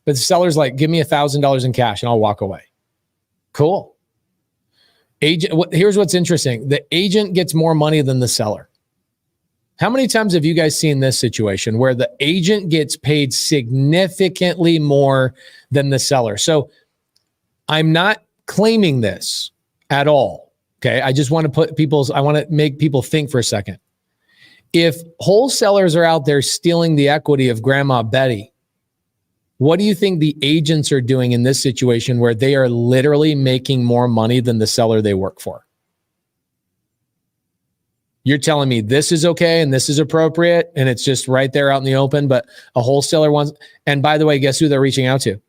But the seller's like, give me $1,000 in cash and I'll walk away. Cool. Agent, here's what's interesting. The agent gets more money than the seller. How many times have you guys seen this situation where the agent gets paid significantly more than the seller? So I'm not claiming this at all. Okay. I just want to I want to make people think for a second. If wholesalers are out there stealing the equity of Grandma Betty, what do you think the agents are doing in this situation where they are literally making more money than the seller they work for? You're telling me this is okay and this is appropriate and it's just right there out in the open, but a wholesaler wants, and by the way, guess who they're reaching out to?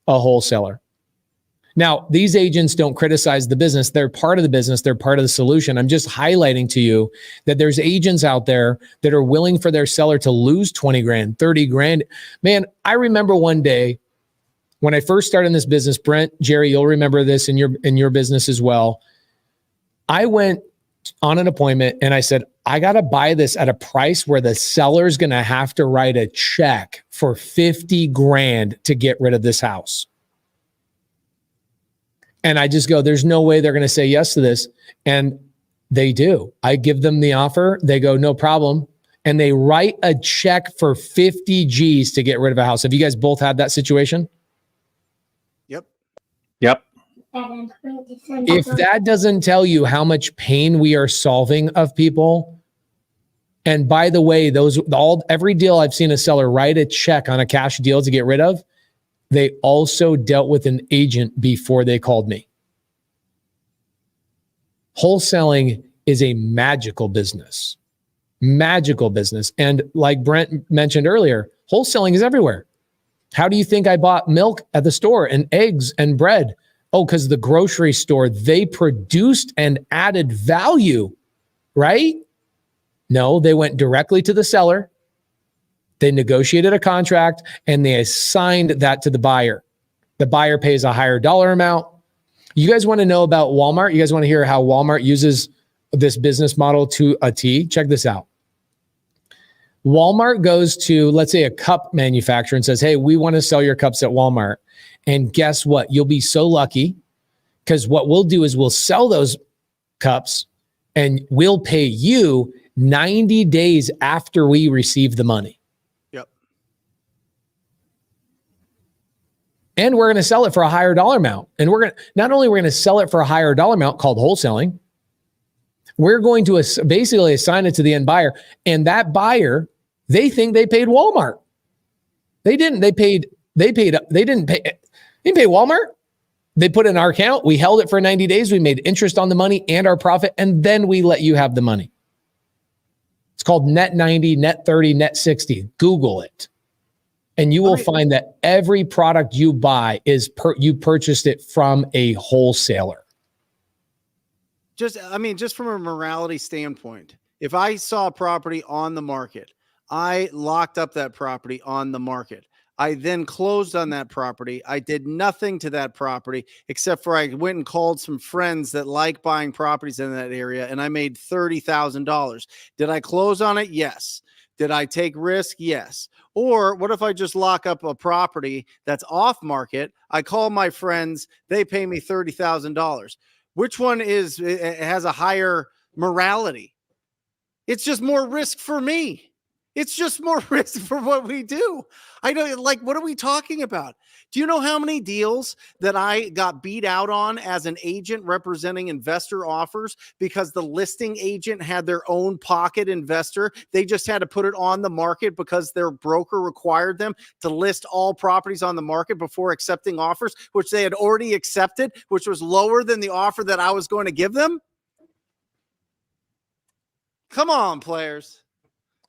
A wholesaler. Now, these agents don't criticize the business. They're part of the business. They're part of the solution. I'm just highlighting to you that there's agents out there that are willing for their seller to lose 20 grand, 30 grand. Man, I remember one day when I first started in this business, Brent, Jerry, you'll remember this in your business as well. I went on an appointment and I said, I got to buy this at a price where the seller's going to have to write a check for 50 grand to get rid of this house. And I just go, there's no way they're going to say yes to this. And they do. I give them the offer. They go, no problem. And they write a check for 50 G's to get rid of a house. Have you guys both had that situation? Yep. Yep. If that doesn't tell you how much pain we are solving of people, and by the way, every deal I've seen a seller write a check on a cash deal to get rid of, they also dealt with an agent before they called me. Wholesaling is a magical business. Magical business. And like Brent mentioned earlier, wholesaling is everywhere. How do you think I bought milk at the store and eggs and bread? Oh, because the grocery store, they produced and added value, right? No, they went directly to the seller. They negotiated a contract and they assigned that to the buyer. The buyer pays a higher dollar amount. You guys want to know about Walmart? You guys want to hear how Walmart uses this business model to a T? Check this out. Walmart goes to, let's say, a cup manufacturer and says, hey, we want to sell your cups at Walmart. And guess what? You'll be so lucky because what we'll do is we'll sell those cups and we'll pay you 90 days after we receive the money. Yep. And we're going to sell it for a higher dollar amount. And not only we're going to sell it for a higher dollar amount called wholesaling, we're going to basically assign it to the end buyer. And that buyer, they think they paid Walmart. They didn't. They didn't pay Walmart. They put it in our account. We held it for 90 days. We made interest on the money and our profit. And then we let you have the money. It's called net 90, net 30, net 60. Google it. And you will find that every product you buy you purchased it from a wholesaler. Just from a morality standpoint, if I saw a property on the market, I locked up that property on the market. I then closed on that property. I did nothing to that property except for I went and called some friends that like buying properties in that area, and I made $30,000. Did I close on it? Yes. Did I take risk? Yes. Or what if I just lock up a property that's off market? I call my friends. They pay me $30,000. Which one has a higher morality? It's just more risk for me. It's just more risk for what we do. I know, like, what are we talking about? Do you know how many deals that I got beat out on as an agent representing investor offers because the listing agent had their own pocket investor? They just had to put it on the market because their broker required them to list all properties on the market before accepting offers, which they had already accepted, which was lower than the offer that I was going to give them. Come on, players.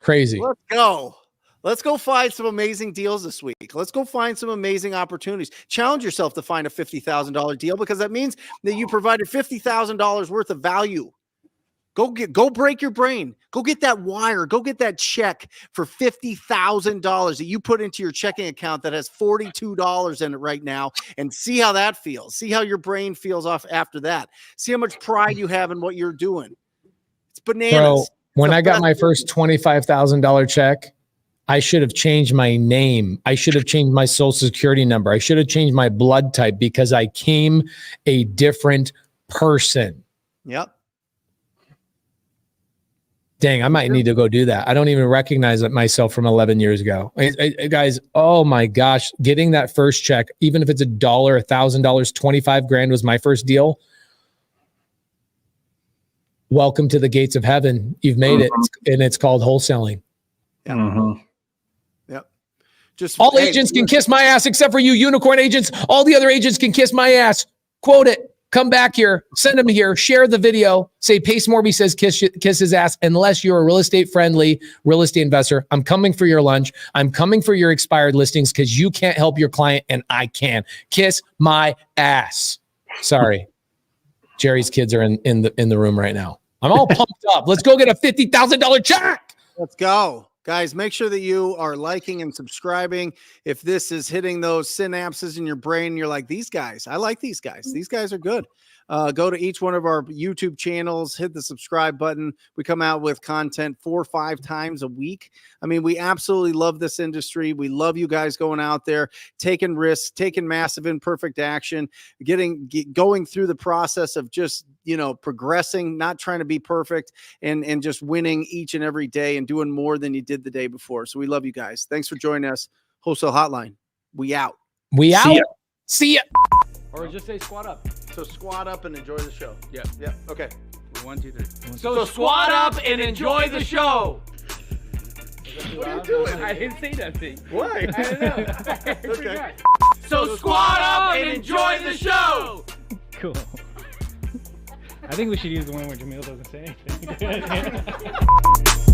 Crazy. Let's go. Let's go find some amazing deals this week. Let's go find some amazing opportunities. Challenge yourself to find a $50,000 deal, because that means that you provided $50,000 worth of value. Go break your brain. Go get that wire. Go get that check for $50,000 that you put into your checking account that has $42 in it right now, and see how that feels. See how your brain feels off after that. See how much pride you have in what you're doing. It's bananas. Bro, when I got my first $25,000 check, I should have changed my name. I should have changed my social security number. I should have changed my blood type, because I came a different person. Yep. Dang, I might need to go do that. I don't even recognize myself from 11 years ago. Guys, oh my gosh, getting that first check, even if it's $1, $1,000, 25 grand was my first deal. Welcome to the gates of heaven. You've made it, and it's called wholesaling. Yep. Yep. Just all agents can kiss my ass except for you unicorn agents. All the other agents can kiss my ass. Quote it. Come back here. Send them here. Share the video. Say Pace Morby says kiss his ass. Unless you're a real estate friendly real estate investor, I'm coming for your lunch. I'm coming for your expired listings, because you can't help your client and I can. Kiss my ass. Sorry. Jerry's kids are in the room right now. I'm all pumped up. Let's go get a $50,000 check. Let's go. Guys, make sure that you are liking and subscribing. If this is hitting those synapses in your brain, you're like, these guys, I like these guys. These guys are good. Go to each one of our YouTube channels, hit the subscribe button. We come out with content 4 or 5 times a week. I mean, we absolutely love this industry. We love you guys going out there, taking risks, taking massive imperfect action, going through the process of just, progressing, not trying to be perfect, and just winning each and every day and doing more than you did the day before. So we love you guys. Thanks for joining us. Wholesale Hotline. We out. We out. See ya. Or just say squat up. So squat up and enjoy the show. Yeah. Yeah. Okay. 1, 2, 3. So squat up and enjoy the show. What are you doing? I didn't say nothing. Why? I don't know. Okay. So squat up and enjoy the show. Cool. I think we should use the one where Jamil doesn't say anything.